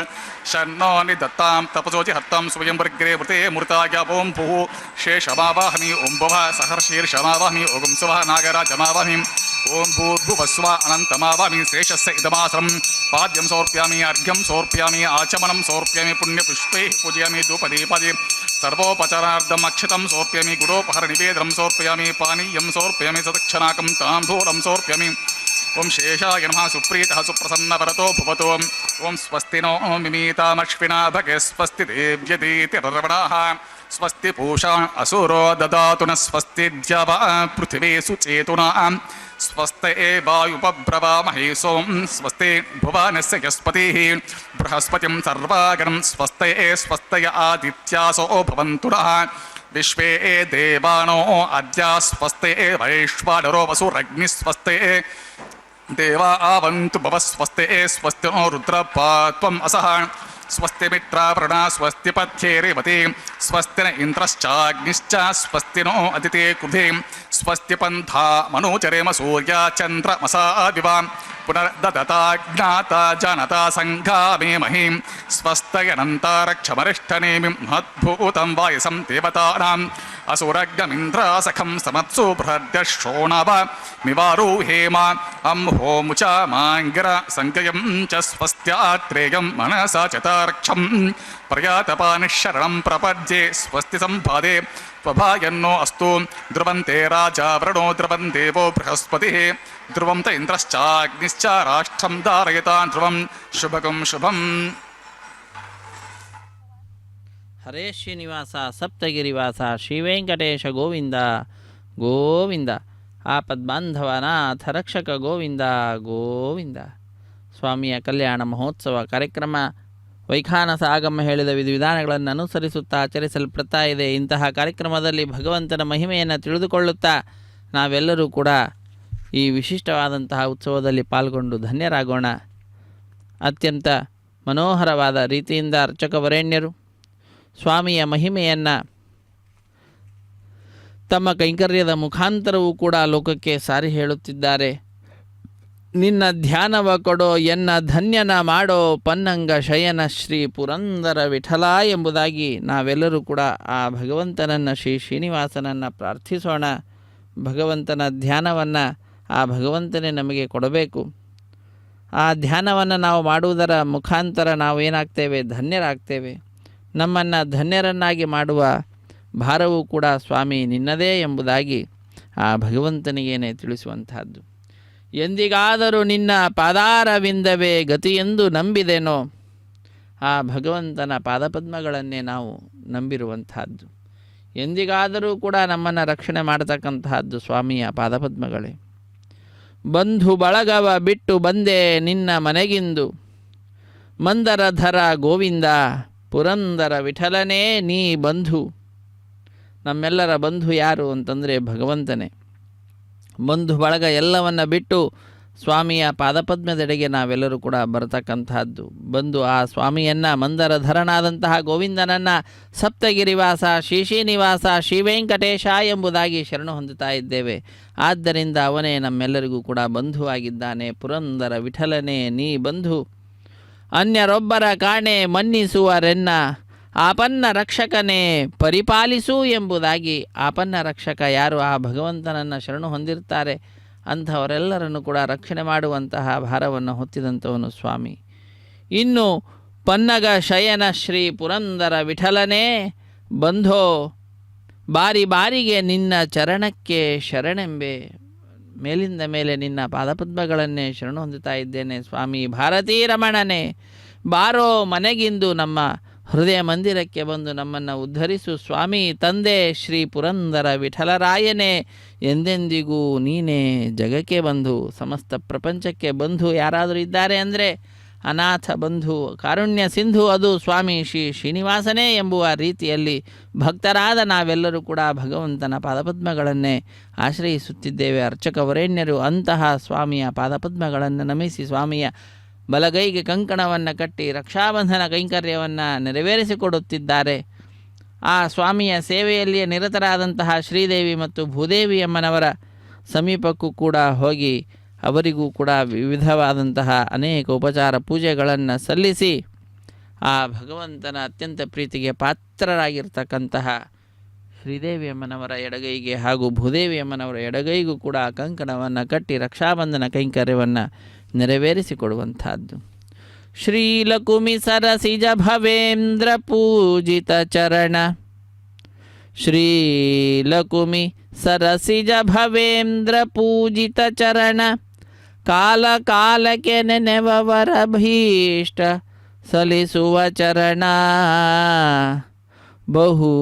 ಶನ್ನೋ ನಿದತ್ತಾಂ ತಪಸೋಚಿ ಹತ್ತಾಂ ಸ್ವಯಂ ವರ್ಗ್ರೆ ಮೃತೆ ಮೃತಾಯ ಓಂ ಭೂ ಶೇಷಮಾವಾಹಮಿ ಓಂ ಭವ ಸಹರ್ಷೀರ್ಷಮಾವಾಹಮಿ ಓಂ ಸುವಃ ನಾಗರಾಜಮಾವಾಹಮಿ ಓಂ ಭೂರ್ಭುವಸ್ವ ಅನಂತಮಾವಾಮಿ ಶೇಷಸ್ಯ ಇದಮಾಸಂ ಪಾದ್ಯಂ ಸಮರ್ಪ್ಯಾಮಿ ಅರ್ಘ್ಯಂ ಸಮರ್ಪ್ಯಾಮಿ ಆಚಮನಂ ಸಮರ್ಪ್ಯಾಮಿ ಪುಣ್ಯಪುಷ್ಪೈ ಪೂಜಯಾಮಿ ಧೂಪದೀಪದಿ ಸರ್ವೋಪಚಾರಾರ್ಧಂ ಅಕ್ಷತಂ ಸಮರ್ಪ್ಯಾಮಿ ಗುಡೋಪಹರ ನಿವೇದನಂ ಸಮರ್ಪ್ಯಾಮಿ ಪಾನೀಯಂ ಸಮರ್ಪ್ಯಾಮಿ ಸದಕ್ಷನಾಕಂ ತಾಂಬೂಲಂ ಸಮರ್ಪ್ಯಾಮಿ ಓಂ ಶೇಷಾಯ ನಮಃ ಸುಪ್ರೀತಃ ಸುಪ್ರಸನ್ನವರತೋ ಭವತೋ ಓಂ ಸ್ವಸ್ತಿ ನೋ ಮಿಮೀತಾಮಶ್ವಿನಾ ಭಗೆ ಸ್ವಸ್ತಿ ದೇವ್ಯದೀತಿರವಣಾಃ ಸ್ವಸ್ತಿ ಪೂಷಾ ಅಸುರೋ ದದಾತು ನ ಸ್ವಸ್ತಿ ದ್ಯಾವಾ ಪೃಥಿವೀ ಸುಚೇತುನಾ ಸ್ವಸ್ತೆ ವಾಯುಪಬ್ರವಾಮಹೇ ಸೋಂ ಸ್ವಸ್ತೆ ಭುವನಸ್ಯ ಯಸ್ಪತಿಃ ಬೃಹಸ್ಪತಿಂ ಸರ್ವಾಗಣಂ ಸ್ವಸ್ತೆ ಸ್ವಸ್ತಯ ಆದಿತ್ಯಾಸೋ ಭವಂತು ನಃ ವಿಶ್ವೇ ದೇವಾನೋ ಅದ್ಯ ಸ್ವಸ್ತೆ ವೈಶ್ವಾನರೋ ವಸುರಗ್ನಿ ಸ್ವಸ್ತೆ ದೇವಾ ಆವಂತು ಭವ ಸ್ವಸ್ತೆ ಸ್ವಸ್ತಿ ನೋ ರುದ್ರಪಾತ್ವಂ ಅಸಹ ಸ್ವಸ್ತಿ ಮಿತ್ರಾವೃಣ ಸ್ವಸ್ತಿ ಪಥ್ಯೇರೇವತಿ ಸ್ವಸ್ತಿ ನ ಇಂದ್ರಶ್ಚಾಗ್ನಿಶ್ಚ ಸ್ವಸ್ತಿ ನೋ ಅದಿತಿ ಕೃಧಿ ಸ್ವಸ್ತಿ ಪಂಥಾ ಮನೋಚರೇಮ ಸೂರ್ಯ ಚಂದ್ರಮಸಾದಿವ ಪುನರ್ದದತಾಜ್ಞಾತ ಜನತಾ ಸಂಘಾಮೇ ಮಹೀಂ ಸ್ವಸ್ತಯನಂತಾರಕ್ಷಮರಿಷ್ಠನೇಮಿ ಮಹದ್ಭೂತಂ ವಾಯಸಂ ದೇವತಾನಾಂ ಅಸುರಗ್ನಮಿಂದ್ರಾಸಖಂ ಸಮತ್ಸು ಬೃಹದ್ಯಶೋಣವ ಮಿವಾರೂಹೇಮ ಅಂಹೋಮುಚ ಮಾಂಗಿರ ಸಂಕಯಂ ಚ ಸ್ವಸ್ತ್ಯಾತ್ರೇಯಂ ಮನಸಾ ಚತಾರ್ಕ್ಷಂ ಪ್ರಯಾತಪಾನಿಶರಣಂ ಪ್ರಪದ್ಯೆ ಸ್ವಸ್ತಿ ಸಂಪಾದೆ ಸ್ವಭಾಯನ್ನೋ ಅಸ್ತು ಧ್ರುವಂತೆ ರಾಜಾ ವೃಣೋ ಧ್ರುವಂ ದೇವೋ ಬೃಹಸ್ಪತಿಃ ಧ್ರುವಂ ತ ಇಂದ್ರಶ್ಚಾಗ್ನಿಶ್ಚ ರಾಷ್ಟ್ರಂ ಧಾರಯತಾನ್ ಧ್ರುವಂ ಶುಭಗಂ ಶುಭಂ. ಹರೇ ಶ್ರೀನಿವಾಸ ಸಪ್ತಗಿರಿವಾಸ ಶ್ರೀವೆಂಕಟೇಶ ಗೋವಿಂದ ಗೋವಿಂದ ಆಪದ್ಬಾಂಧವನಾಥ ರಕ್ಷಕ ಗೋವಿಂದ ಗೋವಿಂದ. ಸ್ವಾಮಿಯ ಕಲ್ಯಾಣ ಮಹೋತ್ಸವ ಕಾರ್ಯಕ್ರಮ ವೈಖಾನಸ ಆಗಮ ಹೇಳಿದ ವಿಧಿವಿಧಾನಗಳನ್ನು ಅನುಸರಿಸುತ್ತಾ ಆಚರಿಸಲ್ಪಡ್ತಾ ಇದೆ. ಇಂತಹ ಕಾರ್ಯಕ್ರಮದಲ್ಲಿ ಭಗವಂತನ ಮಹಿಮೆಯನ್ನು ತಿಳಿದುಕೊಳ್ಳುತ್ತಾ ನಾವೆಲ್ಲರೂ ಕೂಡ ಈ ವಿಶಿಷ್ಟವಾದಂತಹ ಉತ್ಸವದಲ್ಲಿ ಪಾಲ್ಗೊಂಡು ಧನ್ಯರಾಗೋಣ. ಅತ್ಯಂತ ಮನೋಹರವಾದ ರೀತಿಯಿಂದ ಅರ್ಚಕವರೇಣ್ಯರು ಸ್ವಾಮಿಯ ಮಹಿಮೆಯನ್ನು ತಮ್ಮ ಕೈಂಕರ್ಯದ ಮುಖಾಂತರವೂ ಕೂಡ ಲೋಕಕ್ಕೆ ಸಾರಿ ಹೇಳುತ್ತಿದ್ದಾರೆ. ನಿನ್ನ ಧ್ಯಾನವ ಕೊಡೋ ಎನ್ನ ಧನ್ಯನ ಮಾಡೋ ಪನ್ನಂಗ ಶಯನ ಶ್ರೀ ಪುರಂದರ ವಿಠಲ ಎಂಬುದಾಗಿ ನಾವೆಲ್ಲರೂ ಕೂಡ ಆ ಭಗವಂತನನ್ನು ಶ್ರೀನಿವಾಸನನ್ನು ಪ್ರಾರ್ಥಿಸೋಣ. ಭಗವಂತನ ಧ್ಯಾನವನ್ನು ಆ ಭಗವಂತನೇ ನಮಗೆ ಕೊಡಬೇಕು. ಆ ಧ್ಯಾನವನ್ನು ನಾವು ಮಾಡುವುದರ ಮುಖಾಂತರ ನಾವು ಏನಾಗ್ತೇವೆ? ಧನ್ಯರಾಗ್ತೇವೆ. ನಮ್ಮನ್ನು ಧನ್ಯರನ್ನಾಗಿ ಮಾಡುವ ಭಾರವೂ ಕೂಡ ಸ್ವಾಮಿ ನಿನ್ನದೇ ಎಂಬುದಾಗಿ ಆ ಭಗವಂತನಿಗೇನೆ ತಿಳಿಸುವಂತಹದ್ದು. ಎಂದಿಗಾದರೂ ನಿನ್ನ ಪಾದಾರವಿಂದವೇ ಗತಿಯೆಂದು ನಂಬಿದೆನೋ, ಆ ಭಗವಂತನ ಪಾದಪದ್ಮಗಳನ್ನೇ ನಾವು ನಂಬಿರುವಂತಹದ್ದು. ಎಂದಿಗಾದರೂ ಕೂಡ ನಮ್ಮನ್ನು ರಕ್ಷಣೆ ಮಾಡತಕ್ಕಂತಹದ್ದು ಸ್ವಾಮಿಯ ಪಾದಪದ್ಮಗಳೇ. ಬಂಧು ಬಳಗವ ಬಿಟ್ಟು ಬಂದೆ ನಿನ್ನ ಮನೆಗಿಂದು, ಮಂದರಧರ ಗೋವಿಂದ ಪುರಂದರ ವಿಠಲನೇ ನೀ ಬಂಧು. ನಮ್ಮೆಲ್ಲರ ಬಂಧು ಯಾರು ಅಂತಂದರೆ ಭಗವಂತನೇ. ಬಂಧು ಬಳಗ ಎಲ್ಲವನ್ನು ಬಿಟ್ಟು ಸ್ವಾಮಿಯ ಪಾದಪದ್ಮದೆಡೆಗೆ ನಾವೆಲ್ಲರೂ ಕೂಡ ಬರತಕ್ಕಂತಹದ್ದು. ಬಂದು ಆ ಸ್ವಾಮಿಯನ್ನು, ಮಂದರಧರನಾದಂತಹ ಗೋವಿಂದನನ್ನು ಸಪ್ತಗಿರಿವಾಸ ಶ್ರೀನಿವಾಸ ಶ್ರೀವೆಂಕಟೇಶ ಎಂಬುದಾಗಿ ಶರಣು ಹೊಂದುತ್ತಾ ಇದ್ದೇವೆ. ಆದ್ದರಿಂದ ಅವನೇ ನಮ್ಮೆಲ್ಲರಿಗೂ ಕೂಡ ಬಂಧುವಾಗಿದ್ದಾನೆ. ಪುರಂದರ ವಿಠಲನೇ ನೀ ಬಂಧು, ಅನ್ಯರೊಬ್ಬರ ಕಾಣೆ ಮನ್ನಿಸುವರೆನ್ನ, ಆಪನ್ನ ರಕ್ಷಕನೇ ಪರಿಪಾಲಿಸು ಎಂಬುದಾಗಿ ಆಪನ್ನ ರಕ್ಷಕ ಯಾರು ಆ ಭಗವಂತನನ್ನು ಶರಣು ಹೊಂದಿರ್ತಾರೆ ಅಂಥವರೆಲ್ಲರನ್ನು ಕೂಡ ರಕ್ಷಣೆ ಮಾಡುವಂತಹ ಭಾರವನ್ನು ಹೊತ್ತಿದಂಥವನು ಸ್ವಾಮಿ. ಇನ್ನು ಪನ್ನಗ ಶಯನ ಶ್ರೀ ಪುರಂದರ ವಿಠಲನೇ ಬಂಧೋ, ಬಾರಿ ಬಾರಿಗೆ ನಿನ್ನ ಚರಣಕ್ಕೆ ಶರಣೆಂಬೆ. ಮೇಲಿಂದ ಮೇಲೆ ನಿನ್ನ ಪಾದಪದ್ಮಗಳನ್ನೇ ಶರಣು ಹೊಂದುತ್ತಾ ಇದ್ದೇನೆ ಸ್ವಾಮಿ. ಭಾರತೀ ರಮಣನೇ ಬಾರೋ ಮನೆಗಿಂದು, ನಮ್ಮ ಹೃದಯ ಮಂದಿರಕ್ಕೆ ಬಂದು ನಮ್ಮನ್ನು ಉದ್ಧರಿಸು ಸ್ವಾಮಿ. ತಂದೆ ಶ್ರೀ ಪುರಂದರ ವಿಠಲರಾಯನೇ, ಎಂದೆಂದಿಗೂ ನೀನೇ ಜಗಕ್ಕೆ ಬಂಧು, ಸಮಸ್ತ ಪ್ರಪಂಚಕ್ಕೆ ಬಂಧು ಯಾರಾದರೂ ಇದ್ದಾರೆ ಅಂದರೆ ಅನಾಥ ಬಂಧು, ಕಾರುಣ್ಯ ಸಿಂಧು ಅದು ಸ್ವಾಮಿ ಶ್ರೀನಿವಾಸನೇ ಎಂಬುವ ರೀತಿಯಲ್ಲಿ ಭಕ್ತರಾದ ನಾವೆಲ್ಲರೂ ಕೂಡ ಭಗವಂತನ ಪಾದಪದ್ಮಗಳನ್ನೇ ಆಶ್ರಯಿಸುತ್ತಿದ್ದೇವೆ. ಅರ್ಚಕವರೇಣ್ಯರು ಅಂತಹ ಸ್ವಾಮಿಯ ಪಾದಪದ್ಮಗಳನ್ನು ನಮಿಸಿ ಸ್ವಾಮಿಯ ಬಲಗೈಗೆ ಕಂಕಣವನ್ನು ಕಟ್ಟಿ ರಕ್ಷಾಬಂಧನ ಕೈಂಕರ್ಯವನ್ನು ನೆರವೇರಿಸಿಕೊಡುತ್ತಿದ್ದಾರೆ. ಆ ಸ್ವಾಮಿಯ ಸೇವೆಯಲ್ಲಿಯೇ ನಿರತರಾದಂತಹ ಶ್ರೀದೇವಿ ಮತ್ತು ಭೂದೇವಿಯಮ್ಮನವರ ಸಮೀಪಕ್ಕೂ ಕೂಡ ಹೋಗಿ ಅವರಿಗೂ ಕೂಡ ವಿವಿಧವಾದಂತಹ ಅನೇಕ ಉಪಚಾರ ಪೂಜೆಗಳನ್ನು ಸಲ್ಲಿಸಿ ಆ ಭಗವಂತನ ಅತ್ಯಂತ ಪ್ರೀತಿಗೆ ಪಾತ್ರರಾಗಿರ್ತಕ್ಕಂತಹ ಶ್ರೀದೇವಿಯಮ್ಮನವರ ಎಡಗೈಗೆ ಹಾಗೂ ಭೂದೇವಿಯಮ್ಮನವರ ಎಡಗೈಗೂ ಕೂಡ ಕಂಕಣವನ್ನು ಕಟ್ಟಿ ರಕ್ಷಾಬಂಧನ ಕೈಂಕರ್ಯವನ್ನು ನೆರವೇರಿಸಿಕೊಡುವಂಥದ್ದು. ಶ್ರೀಲಕುಮಿ ಸರಸಿಜ ಭವೇಂದ್ರ ಪೂಜಿತ ಚರಣ, ಶ್ರೀಲಕುಮಿ ಸರಸಿಜ ಭವೇಂದ್ರ ಪೂಜಿತ ಚರಣ, ಕಾಲ ಕಾಲಕ್ಕೆ ನೆನೆವವರ ಭೀಷ್ಟ ಸಲಿಸುವ ಚರಣ, ಬಹು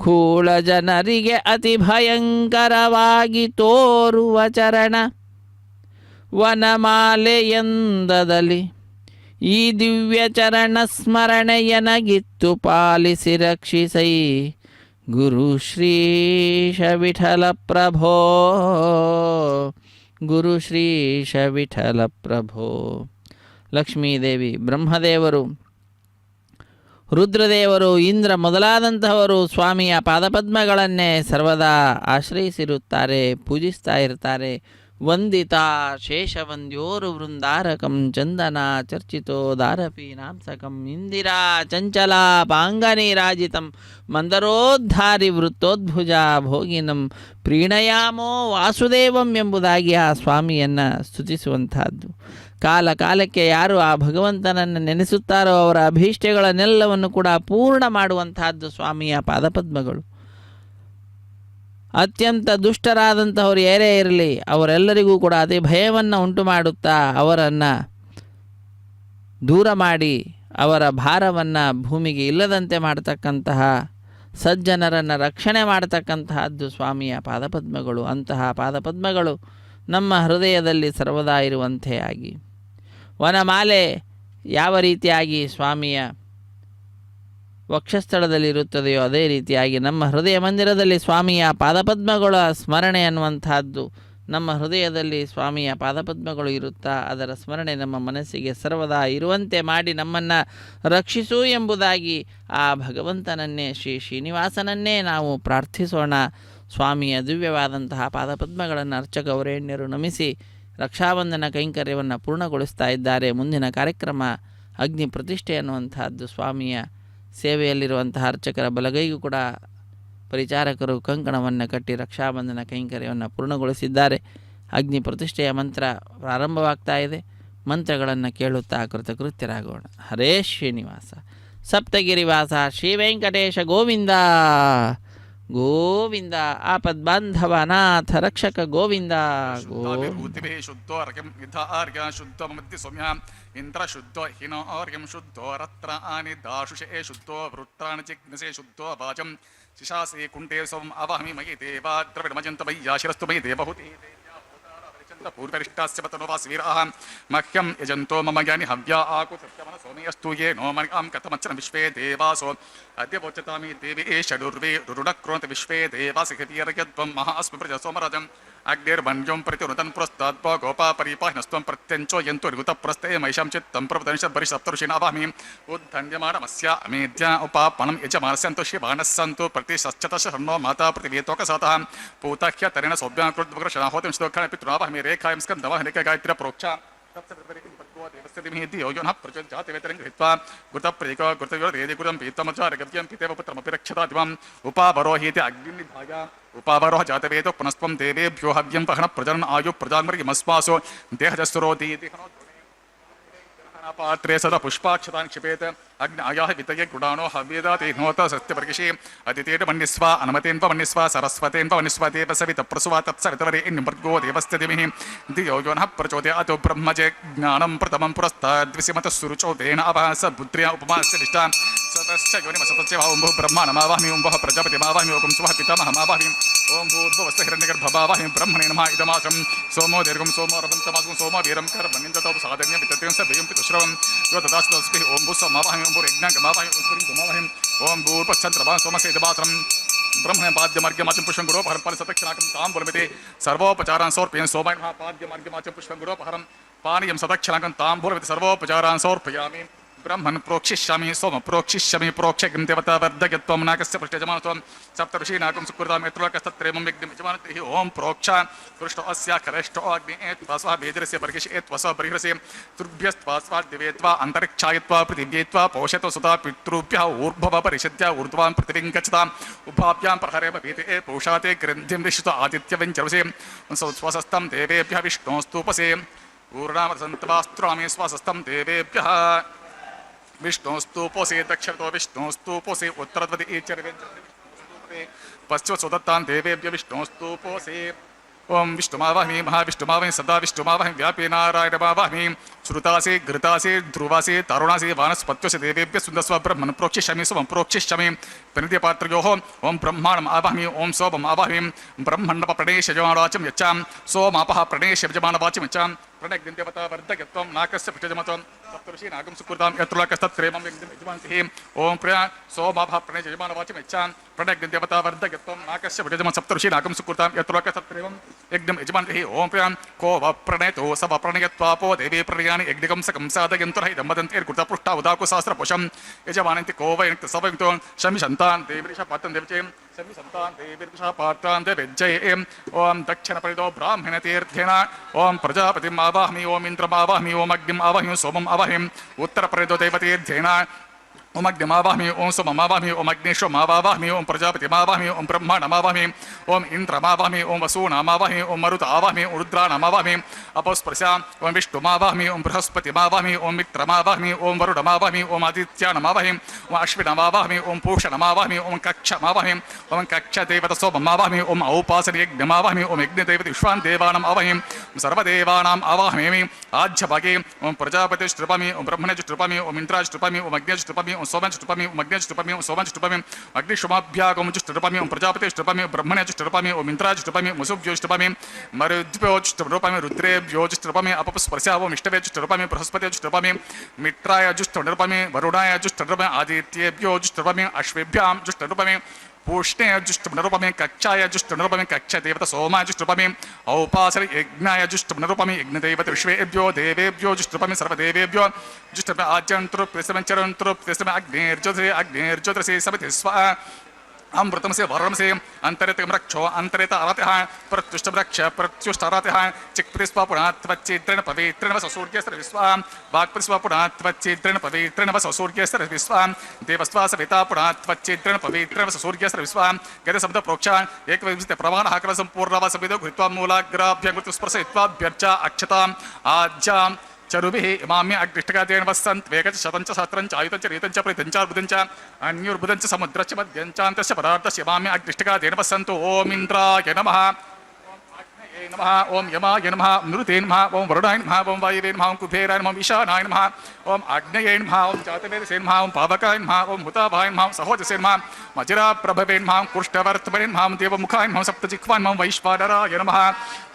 ಖೂಳ ಜನರಿಗೆ ಅತಿ ಭಯಂಕರವಾಗಿ ತೋರುವ ಚರಣ, ವನಮಾಲೆಯಂದದಲ್ಲಿ ಈ ದಿವ್ಯ ಚರಣ ಸ್ಮರಣೆಯನಗಿತ್ತು ಪಾಲಿಸಿ ರಕ್ಷಿಸೈ ಗುರು ಶ್ರೀಶ ವಿಠಲ ಪ್ರಭೋ, ಗುರು ಶ್ರೀಶ ವಿಠಲ ಪ್ರಭೋ. ಲಕ್ಷ್ಮೀದೇವಿ, ಬ್ರಹ್ಮದೇವರು, ರುದ್ರದೇವರು, ಇಂದ್ರ ಮೊದಲಾದಂತಹವರು ಸ್ವಾಮಿಯ ಪಾದಪದ್ಮಗಳನ್ನೇ ಸರ್ವದಾ ಆಶ್ರಯಿಸಿರುತ್ತಾರೆ, ಪೂಜಿಸ್ತಾ ಇರ್ತಾರೆ. ವಂದಿತಾ ಶೇಷವಂದ್ಯೋರು ವೃಂದಾರಕಂ ಚಂದನ ಚರ್ಚಿತೋ ದಾರಪೀನಾಂಸಕಂ ಇಂದಿರಾ ಚಂಚಲಾ ಪಾಂಗನೀರಾಜಿತಂ ಮಂದರೋದ್ಧಾರಿ ವೃತ್ತೋದ್ಭುಜ ಭೋಗಿನಂ ಪ್ರೀಣಯಾಮೋ ವಾಸುದೇವಂ ಎಂಬುದಾಗಿ ಆ ಸ್ವಾಮಿಯನ್ನು ಸ್ತುತಿಸುವಂತಹದ್ದು. ಕಾಲ ಕಾಲಕ್ಕೆ ಯಾರು ಆ ಭಗವಂತನನ್ನು ನೆನೆಸುತ್ತಾರೋ ಅವರ ಅಭೀಷ್ಟಗಳನ್ನೆಲ್ಲವನ್ನು ಕೂಡ ಪೂರ್ಣ ಮಾಡುವಂತಹದ್ದು ಸ್ವಾಮಿಯ ಪಾದಪದ್ಮಗಳು. ಅತ್ಯಂತ ದುಷ್ಟರಾದಂಥವ್ರು ಯಾರೇ ಇರಲಿ ಅವರೆಲ್ಲರಿಗೂ ಕೂಡ ಅತಿ ಭಯವನ್ನು ಉಂಟು ಮಾಡುತ್ತಾ ಅವರನ್ನು ದೂರ ಮಾಡಿ ಅವರ ಭಾರವನ್ನು ಭೂಮಿಗೆ ಇಲ್ಲದಂತೆ ಮಾಡತಕ್ಕಂತಹ ಸಜ್ಜನರನ್ನು ರಕ್ಷಣೆ ಮಾಡತಕ್ಕಂತಹದ್ದು ಸ್ವಾಮಿಯ ಪಾದಪದ್ಮಗಳು. ಅಂತಹ ಪಾದಪದ್ಮಗಳು ನಮ್ಮ ಹೃದಯದಲ್ಲಿ ಸರ್ವದಾ ಇರುವಂತೆ ಆಗಿ, ವನಮಾಲೆ ಯಾವ ರೀತಿಯಾಗಿ ಸ್ವಾಮಿಯ ವಕ್ಷಸ್ಥಳದಲ್ಲಿರುತ್ತದೆಯೋ ಅದೇ ರೀತಿಯಾಗಿ ನಮ್ಮ ಹೃದಯ ಮಂದಿರದಲ್ಲಿ ಸ್ವಾಮಿಯ ಪಾದಪದ್ಮಗಳ ಸ್ಮರಣೆ ಅನ್ನುವಂತಹದ್ದು ನಮ್ಮ ಹೃದಯದಲ್ಲಿ ಸ್ವಾಮಿಯ ಪಾದಪದ್ಮಗಳು ಇರುತ್ತಾ ಅದರ ಸ್ಮರಣೆ ನಮ್ಮ ಮನಸ್ಸಿಗೆ ಸರ್ವದಾ ಇರುವಂತೆ ಮಾಡಿ ನಮ್ಮನ್ನು ರಕ್ಷಿಸು ಎಂಬುದಾಗಿ ಆ ಭಗವಂತನನ್ನೇ ಶ್ರೀನಿವಾಸನನ್ನೇ ನಾವು ಪ್ರಾರ್ಥಿಸೋಣ. ಸ್ವಾಮಿಯ ದಿವ್ಯವಾದಂತಹ ಪಾದಪದ್ಮಗಳನ್ನು ಅರ್ಚಕ ವರೇಣ್ಯರು ನಮಿಸಿ ರಕ್ಷಾಬಂಧನ ಕೈಂಕರ್ಯವನ್ನು ಪೂರ್ಣಗೊಳಿಸ್ತಾ ಇದ್ದಾರೆ. ಮುಂದಿನ ಕಾರ್ಯಕ್ರಮ ಅಗ್ನಿ ಪ್ರತಿಷ್ಠೆ ಅನ್ನುವಂತಹದ್ದು. ಸ್ವಾಮಿಯ ಸೇವೆಯಲ್ಲಿರುವಂತಹ ಅರ್ಚಕರ ಬಲಗೈಗೂ ಕೂಡ ಪರಿಚಾರಕರು ಕಂಕಣವನ್ನು ಕಟ್ಟಿ ರಕ್ಷಾಬಂಧನ ಕೈಂಕರ್ಯವನ್ನು ಪೂರ್ಣಗೊಳಿಸಿದ್ದಾರೆ. ಅಗ್ನಿ ಪ್ರತಿಷ್ಠೆಯ ಮಂತ್ರ ಪ್ರಾರಂಭವಾಗ್ತಾ ಇದೆ. ಮಂತ್ರಗಳನ್ನು ಕೇಳುತ್ತಾ ಕೃತಕೃತ್ಯರಾಗೋಣ. ಹರೇ ಶ್ರೀನಿವಾಸ ಸಪ್ತಗಿರಿವಾಸ ಶ್ರೀ ವೆಂಕಟೇಶ ಗೋವಿಂದ ಗೋವಿಂದ. ಆಪದ್ಬಾಂಧವನಾಥ ರಕ್ಷಕ ಗೋವಿಂದ ಇಂದ್ರ ಶುದ್ಧೋ ಹಿನೋ ಆರ್ಯಂ ಶುದ್ಧೋ ರತ್ರ ಆನಿ ದಾಶುಷೇ ಶುದ್ಧೋ ವೃತ್ರಾಣಿ ಜಿಗ್ನಸೇ ಶುದ್ಧೋ ವಾಚಂ ಶಿಶಾಸೇ ಕುಂಟೇ ಸೋಂ ಅವಹಮಿ ಮಯಿ ದೇವಾ ದ್ರವಿಡಮಜಂತ ಮಯ್ಯಾಶಿರಸ್ತು ಮಯಿ ದೇವಹುತಿ पूर्वरिष्टास्य पतनोवासवीराः मह्यं यजन्तो मम ज्ञानि हव्या आकु सत्यमन सोमेयस्तु ये नो मनिकां कथमच्चन विश्वे देवासो अद्य वोच्यतामि देवी षडुर्वे रुरुडक्रोन्त विश्वे देवासिकतीर्यद्वं महास्मि प्रजसोमरजम् अग्निर्वन्यं प्रतिरुदन् पुरस्ताद्वा गोपा परिपाहिनस्त्वं प्रत्यञ्चो यन्तु ऋतप्रस्ते मैषां चित्तं प्रवदनिषद्भरिसप्तऋषीन् अवामि उद्धन्यमानमस्य अमेध्या उपापनं यजमानस्यन्तु शिवानः सन्तु प्रतिशश्चतशर्णो माता प्रतिवेतोकसतः पूतह्य तरेण सौभ्याकृद्वकृशनाहोतिं श्लोकान् पितृनावाहमि रेखायं स्कन्दवः रेखा गायत्री प्रोक्षा देवस्य धीमहि यो नः प्रचोदयात् गृहीत्वा घृतप्रेको घृतयोरेदिगुरं पीतमचारगव्यं पितेव पुत्रमपि रक्षता दिवम् उपावरोहीति अग्निनिधाय उपावरोह जातवेदो पुनस्त्वं देवेभ्यो हव्यं पहनः प्रजनन आयु प्रजान्मर्यमस्मासो देहजस्तुरोतीति पात्रे सदा पुष्पाक्षतान् क्षिपेत अग्नि आयाः वितये गुडानो हव्येदाति नोत सत्यवर्गिषे अतिथेन वन्यस्वा अनुमतेन वन्यस्वा सरस्वतेन वन्यस्वा देवसवित प्रसुवा तत्सवितवरे इन्मर्गो देवस्य धीमहि धियो यो नः प्रचोदयात् ब्रह्मजे ज्ञानं प्रथमं पुरस्ताद्विसिमतः सुरुचो तेन अवहस बुद्ध्या उपमास्य निष्ठा सतश्च योनिमसतश्च ओं भू ब्रह्माणमावाहमि ओं भः प्रजापतिमावाहमि ओं सुवः पितामहमावाहमि ओं भूर्भुवस्सु हिरण्यगर्भमावाहमि ब्रह्मणे नमः इदमासं सोमो दीर्घं सोमो रवन्तमासं सोमो वीरं कर्मण्यन्ततो साधन्य वितत्यं सभयं पितुश्रवं यो तदास्तस्भिः ओं भूस्समावाहमि ओं भूर्यज्ञाङ्गमावाहमि ओं स्फुरिङ्गमावाहमि ओं भूर्पश्चन्द्रवा सोमसेदमात्रं ब्रह्मपाद्यमार्गमाचं पुष्पं गुरोपहरं फलसतक्षणाकं ताम्बूलमिति सर्वोपचारान् समर्पयन् सोमाय नमः पाद्यमार्गमाचं पुष्पं गुरोपहरं पानीयं सदक्षिणकं ताम्बूलमिति सर्वोपचारान् समर्पयामि ब्रह्मन् प्रोक्षिष्यामि सोम प्रोक्षिष्यामि प्रोक्षयं देवता वर्धयत्वं नाकस्य पृष्ठजमानत्वं सप्तऋषीनाकं सुकृतां यत्रोकस्तत्रेमं यज्ञं यजमानतिः ओम प्रोक्षा पृष्ठो अस्या खरेष्ठो अग्नि एत्वास्वा वेदरस्य बर्हिष एत्वस्वा बर्हिषसे तुभ्यस्त्वास्वा दिवेत्वा अन्तरिक्षायत्वा पृथिव्येत्वा पोषतो सुता पितृभ्यः ऊर्ध्वः परिषद्या ऊर्ध्वां पृथिवीं गच्छताम् उभाभ्यां प्रहरेव भीते पूषाते ग्रन्थिं विश्रुत आदित्यवञ्चरसे स्वसस्तं देवेभ्यः विष्णोस्तूपसे पूर्णामसन्तवास्त्रामि स्वसस्तं देवेभ्यः विष्णोस्तूपोसे दक्षिणतो विष्णोस्तूपोसे उत्तरद्वति एचरवेञ्चरते पश्चिमसुदत्तान् देवेभ्य विष्णोस्तूपोसे ओम विष्णुमावाहमि महाविष्णुमावाहमि सदा विष्णुमावाहमि व्यापी नारायणमावाहमि श्रुतासे घृतासे ध्रुवासे तरुणासे वानस्पत्योसे देवेभ्य सुन्दस्व ब्रह्मन् प्रोक्षिष्यामि सोमं प्रोक्षिष्यामि प्रणिधिपात्रयोः ओम ब्रह्माणम् आवाहमि ओम सोमम् आवाहमि ब्रह्मण्डप प्रणेशयजमानवाचं यच्चां सोमापः प्रणेशयजमानवाचं यच्चां प्रणग्निदेवता वर्धयत्वं नाकस्य पृष्ठजमत्वं सप्तऋषीनागं सुकृतां यत्रोकस्तत्रेमं यजमानतिः ओम प्रिया सोमापः प्रणेशयजमानवाचं यच्चां प्रणग्निदेवता वर्धयत्वं नाकस्य पृष्ठजमं सप्तऋषीनागं सुकृतां यत्रोकस्तत्रेमं यज्ञं यजमानतिः ओम प्रिया को व प्रणेतो स व प्रणयत्वापो देवी प्रणयानि यज्ञकं सकं साधयन्तुरहि दम्मदन्तेर्कृता पृष्ठा उदाकु सहस्रपुषं यजमानन्ति को वयन्ति सवयुक्तो शमिशन्तान् देवीरिषा पात्रं देवचें शमिशन्तान् देवीरिषा पात्रान् देवेज्जयें ओम दक्षिणपरितो ब्राह्मणतीर्थेन ओम प्रजापतिम् आवाहमि ओम इन्द्रमावाहमि ओम अग्निम् आवाहमि सोमम् आवाहमि उत्तरपरितो देवतीर्थेन ओम अग्निमावाहमि ओम सोममावाहमि ओम अग्निश्वमावाहमि ओम प्रजापतिमावाहमि ओम ब्रह्माणमावाहमि ओम इन्द्रमावाहमि ओम वसूनामावाहमि ओम मरुतावाहमि ओम रुद्राणामावाहमि अपस्पृशा ओम विष्णुमावाहमि ओम बृहस्पतिमावाहमि ओम मित्रमावाहमि ओम वरुणमावाहमि ओम आदित्यानमावाहमि ओम अश्विनमावाहमि ओम पूषणमावाहमि ओम कक्षमावाहमि ओम कक्षदेवतसोममावाहमि ओम औपासनयज्ञमावाहमि ओम यज्ञदेवत विश्वान् देवानाम् आवाहमि सर्वदेवानाम् आवाहमि आज्यभागे ओम प्रजापतिष्टृपामि ओम ब्रह्मणेष्टृपामि ओम इन्द्राष्टृपामि ओम अग्निष्टृपामि ओम सोमंष्टृपामि ओम अग्निष्टृपामि ओम सोमंष्टृपामि अग्निशुमाभ्यागोमजुष्टृपामि ओम प्रजापतिष्टृपामि ओम ब्रह्मणेष्टृपामि ओम इन्द्राष्टृपामि ओम वसुभ्योष्टृपामि मरुद्भ्योष्टृपामि रुद्रेभ्योष्टृपामि अपस्पर्शा ओम इष्टवेष्टृपामि बृहस्पतिष्टृपामि मित्रायजुष्टृपामि वरुणायजुष्टृपामि आदित्येभ्योजुष्टृपामि अश्वेभ्यां जुष्टृपामि पूष्णे जुष्टुपि कक्षाय जुष्टुपि कक्ष देवत सोमाय जुष्टुपि औपासर यज्ञाय जुष्टुपि यज्ञदेवत विश्वेभ्यो देवेभ्यो जुष्टुपि सर्वदेवेभ्यो जुष्टुपि आज्यन्तरुप्यसमञ्चरन्तरुप्यसम अग्नेर्ज्योतिषे समिति स्व अमृतम से वरुण से अंतरित रक्षो अंतरित अरतः प्रत्युष्ट रक्ष प्रत्युष्ट अरतः चिक्प्रिस्वा पुणात्वच्चित्रेण पवित्रेण वसूर्यस्तर विश्वा वाक्प्रिस्वा पुणात्वच्चित्रेण पवित्रेण वसूर्यस्तर विश्वा देवस्वा सविता पुणात्वच्चित्रेण पवित्रेण वसूर्यस्तर विश्वा गते शब्द प्रोक्षा एकविंशति प्रमाणः क्रम संपूर्णवा सविदो कृत्वा मूलाग्राभ्यं स्पर्शयित्वाभ्यर्चा अक्षताम् आज्यां चरुभिः इमाम्य अग्निष्टकादेन वसन्त वेगच शतञ्च सहस्रञ्च आयुतञ्च रीतञ्च प्रीतञ्च अर्बुदञ्च अन्युर्बुदञ्च समुद्रस्य मध्यञ्चान्तस्य पदार्थस्य इमाम्य अग्निष्टकादेन वसन्तु ओम इन्द्राय नमः नमः ओम यमाय नमः नृते नमः ओम वरुणाय नमः ओम वायवे नमः ओम कुबेराय नमः ईशानाय नमः ओम आग्नेये नमः ओम जातवेदसे नमः ओम पावकाय नमः ओम हुताभाय नमः सहोजसे नमः मजिराप्रभवे नमः कुष्ठवर्तमने नमः देवमुखाय नमः सप्तजिह्वाय नमः वैश्वानराय नमः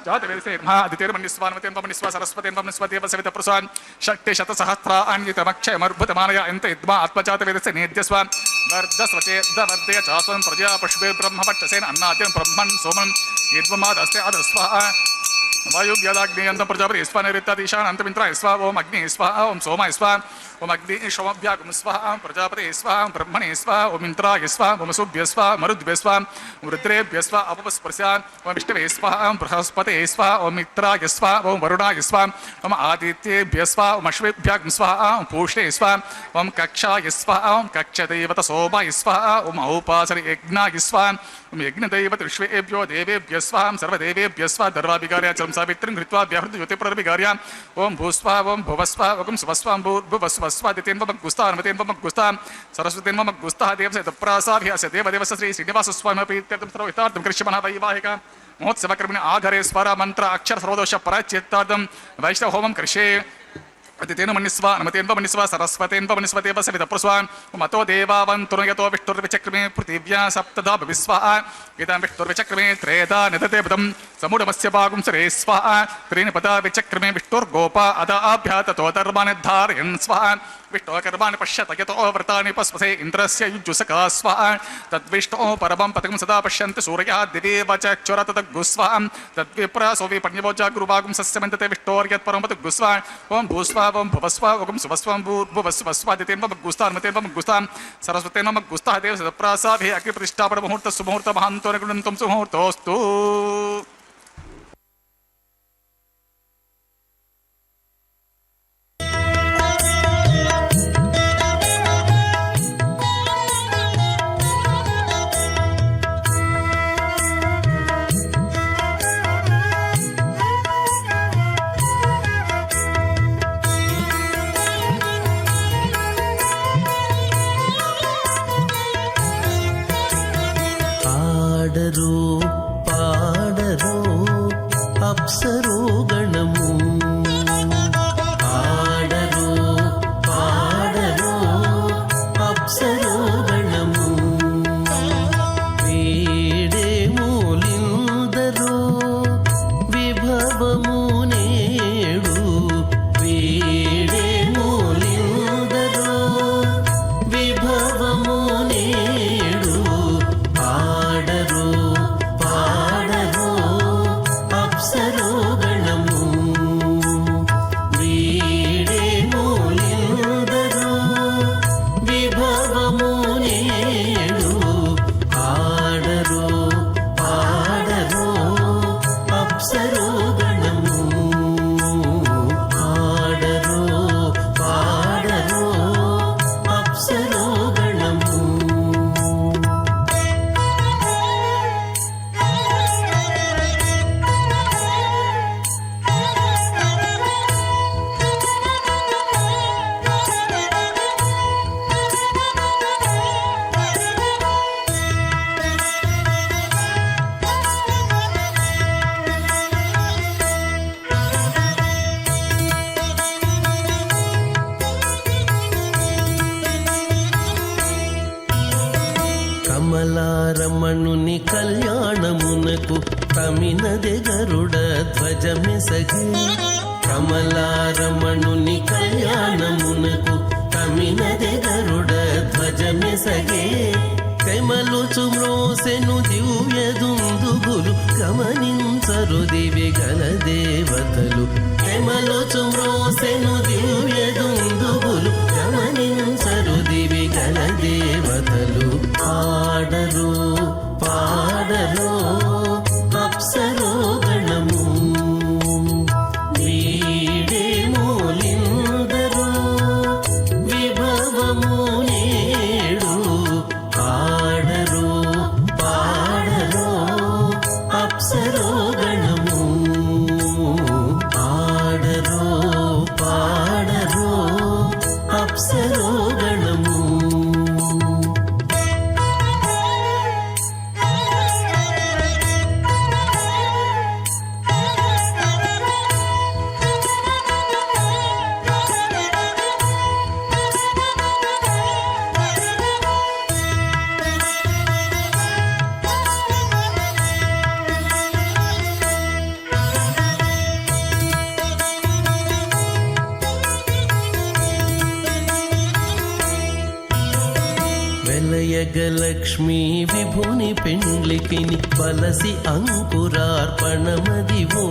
जातवेदसे नमः आदित्यर्मन्यस्वान्वतेन्वमन्यस्वा सरस्वतेन्वमन्यस्वदेव सवितप्रसान् शक्तिशतसहस्राण्यतमक्षयमर्भुतमानय अन्त इद्मा आत्मजातवेदसे नेद्यस्व वर्धस्वचे दवर्धय चास्वन् प्रजा पुष्पे ब्रह्मपक्षसेन अन्नाद्यं ब्रह्मन् सोमन् यद्वमादस्ते अदस्वाहा वायुव्यादाग्नेयन्तं प्रजापति स्वानिरित्तादीशान् अन्तमिन्द्राय स्वाहा ओम अग्नि स्वाहा ओम सोमाय स्वाहा ओम अग्नि सोमभ्यागम स्वाहा प्रजापते स्वाहा ब्रह्मणे स्वाहा ओम इन्द्राय स्वाहा ओम वसुभ्य स्वाहा मरुद्भ्य स्वाहा ओम रुद्रेभ्य स्वाहा अपस्पर्शान् ओम विष्णवे स्वाहा ओम बृहस्पते स्वाहा ओम मित्राय स्वाहा ओम वरुणाय स्वाहा ओम आदित्येभ्य स्वाहा ओम अश्वेभ्यागम स्वाहा ओम पूष्णे स्वाहा ओम कक्षाय स्वाहा ओम कक्षदेवत सोमाय स्वाहा ओम औपासर यज्ञाय स्वाहा ओम यज्ञदेवत विश्वेभ्यो देवेभ्य स्वाहा सर्वदेवेभ्य स्वाहा दर्वाभिगार्या चरम सावित्रीं कृत्वा व्याहृत ज्योतिप्रभिगार्या ओम भूस्वाहा ओम भुवस्वाहा ओम सुवस्वाहा भूर्भुवस्वादितेन्वमग्गुस्ता सरस्वतीन्वमग्गुस्ता देवसे देवदेवस्य श्री श्रीनिवासस्वामी प्रीत्यर्थं सर्वहितार्थं कृष्यमनः वैवाहिक महोत्सवकर्मिणि आधरे स्वर मंत्र अक्षर सर्वदोष पराचित्तार्थं वैष्णव होमं कृष्ये అతిథేన మన్నిస్వ నమతేన్వ మన్నిస్వ సరస్వతేన్వ మన్నిస్వదేవ సవిత ప్రస్వాన్ మతో దేవావంతునయతో విష్ణుర్విచక్రమే పృథివ్యా సప్తదా భవిస్వ ఇదం విష్ణుర్విచక్రమే త్రేదా నిదతే బుధం సమూఢమస్య భాగం సరే స్వ త్రీని పదా విచక్రమే విష్ణుర్గోప అదాభ్యా తతో ధర్మాన్ని ధారయన్ స్వ విష్ణో కర్మాణి పశ్యత యతో వ్రతాని పస్పసే ఇంద్రస్య యుజ్జుసకా స్వ తద్విష్ణో పరమం పదకం సదా పశ్యంతి సూర్యः దివేవ చక్షుర తద్గుస్వ తద్విప్రసో విపణ్యవోజా గురువాగుం సస్యమంతతే విష్ణోర్యత్ పరమం తద్గుస్వ ఓం భూస్వ ఓం భువస్వ ఓం సువస్వం భూర్భువస్వస్వాదితేన్వ మగ్గుస్తాన్మతేన్వ మగ్గుస్తాం సరస్వతేన్వ మగ్గుస్తాః దేవ సదప్రాసాభి అగ్ని ప్రతిష్టాపన ముహూర్త సుముహూర్త మహాంతో నిగృణంతం సుముహూర్తోస్తు. ఆడరు పాడరు అప్సరో గణము ఆడరు పాడరు అప్సరో గణము వీడే మూలిందరో విభవము నేడు వీడే మూలిందరో విభవము నేడు ఆడరు పాడరు అప్సరో గణము వీడే మూలిందరో విభవము నేడు ఆడరు పాడరు అప్సరో గణము ఆడరు పాడరు అప్సరో గణము. కమలారమణుని కళ్యాణమునకు తమినదే గరుడ ధ్వజమెసగే కమలారమణుని కళ్యాణమునకు తమినదే గరుడ ధ్వజమెసగే తెమలుచు మ్రోసెను దివ్య దుందుగులు గమనించరు దివి గల దేవతలు తెమలుచు మ్రోసెను దివ్య దుందుగులు గమనించరు దివి గల దేవతలు ఆడరు పాడరు అప్సరో గణము వీడే మూలిందరో విభవము నేడు ఆడరు పాడరు అప్సరో గణము ఆడరు పాడరు అప్సరో గణము. వెలయగలక్ష్మీ విభుని పెండ్లికిని బలసి అంకురార్పణమదివో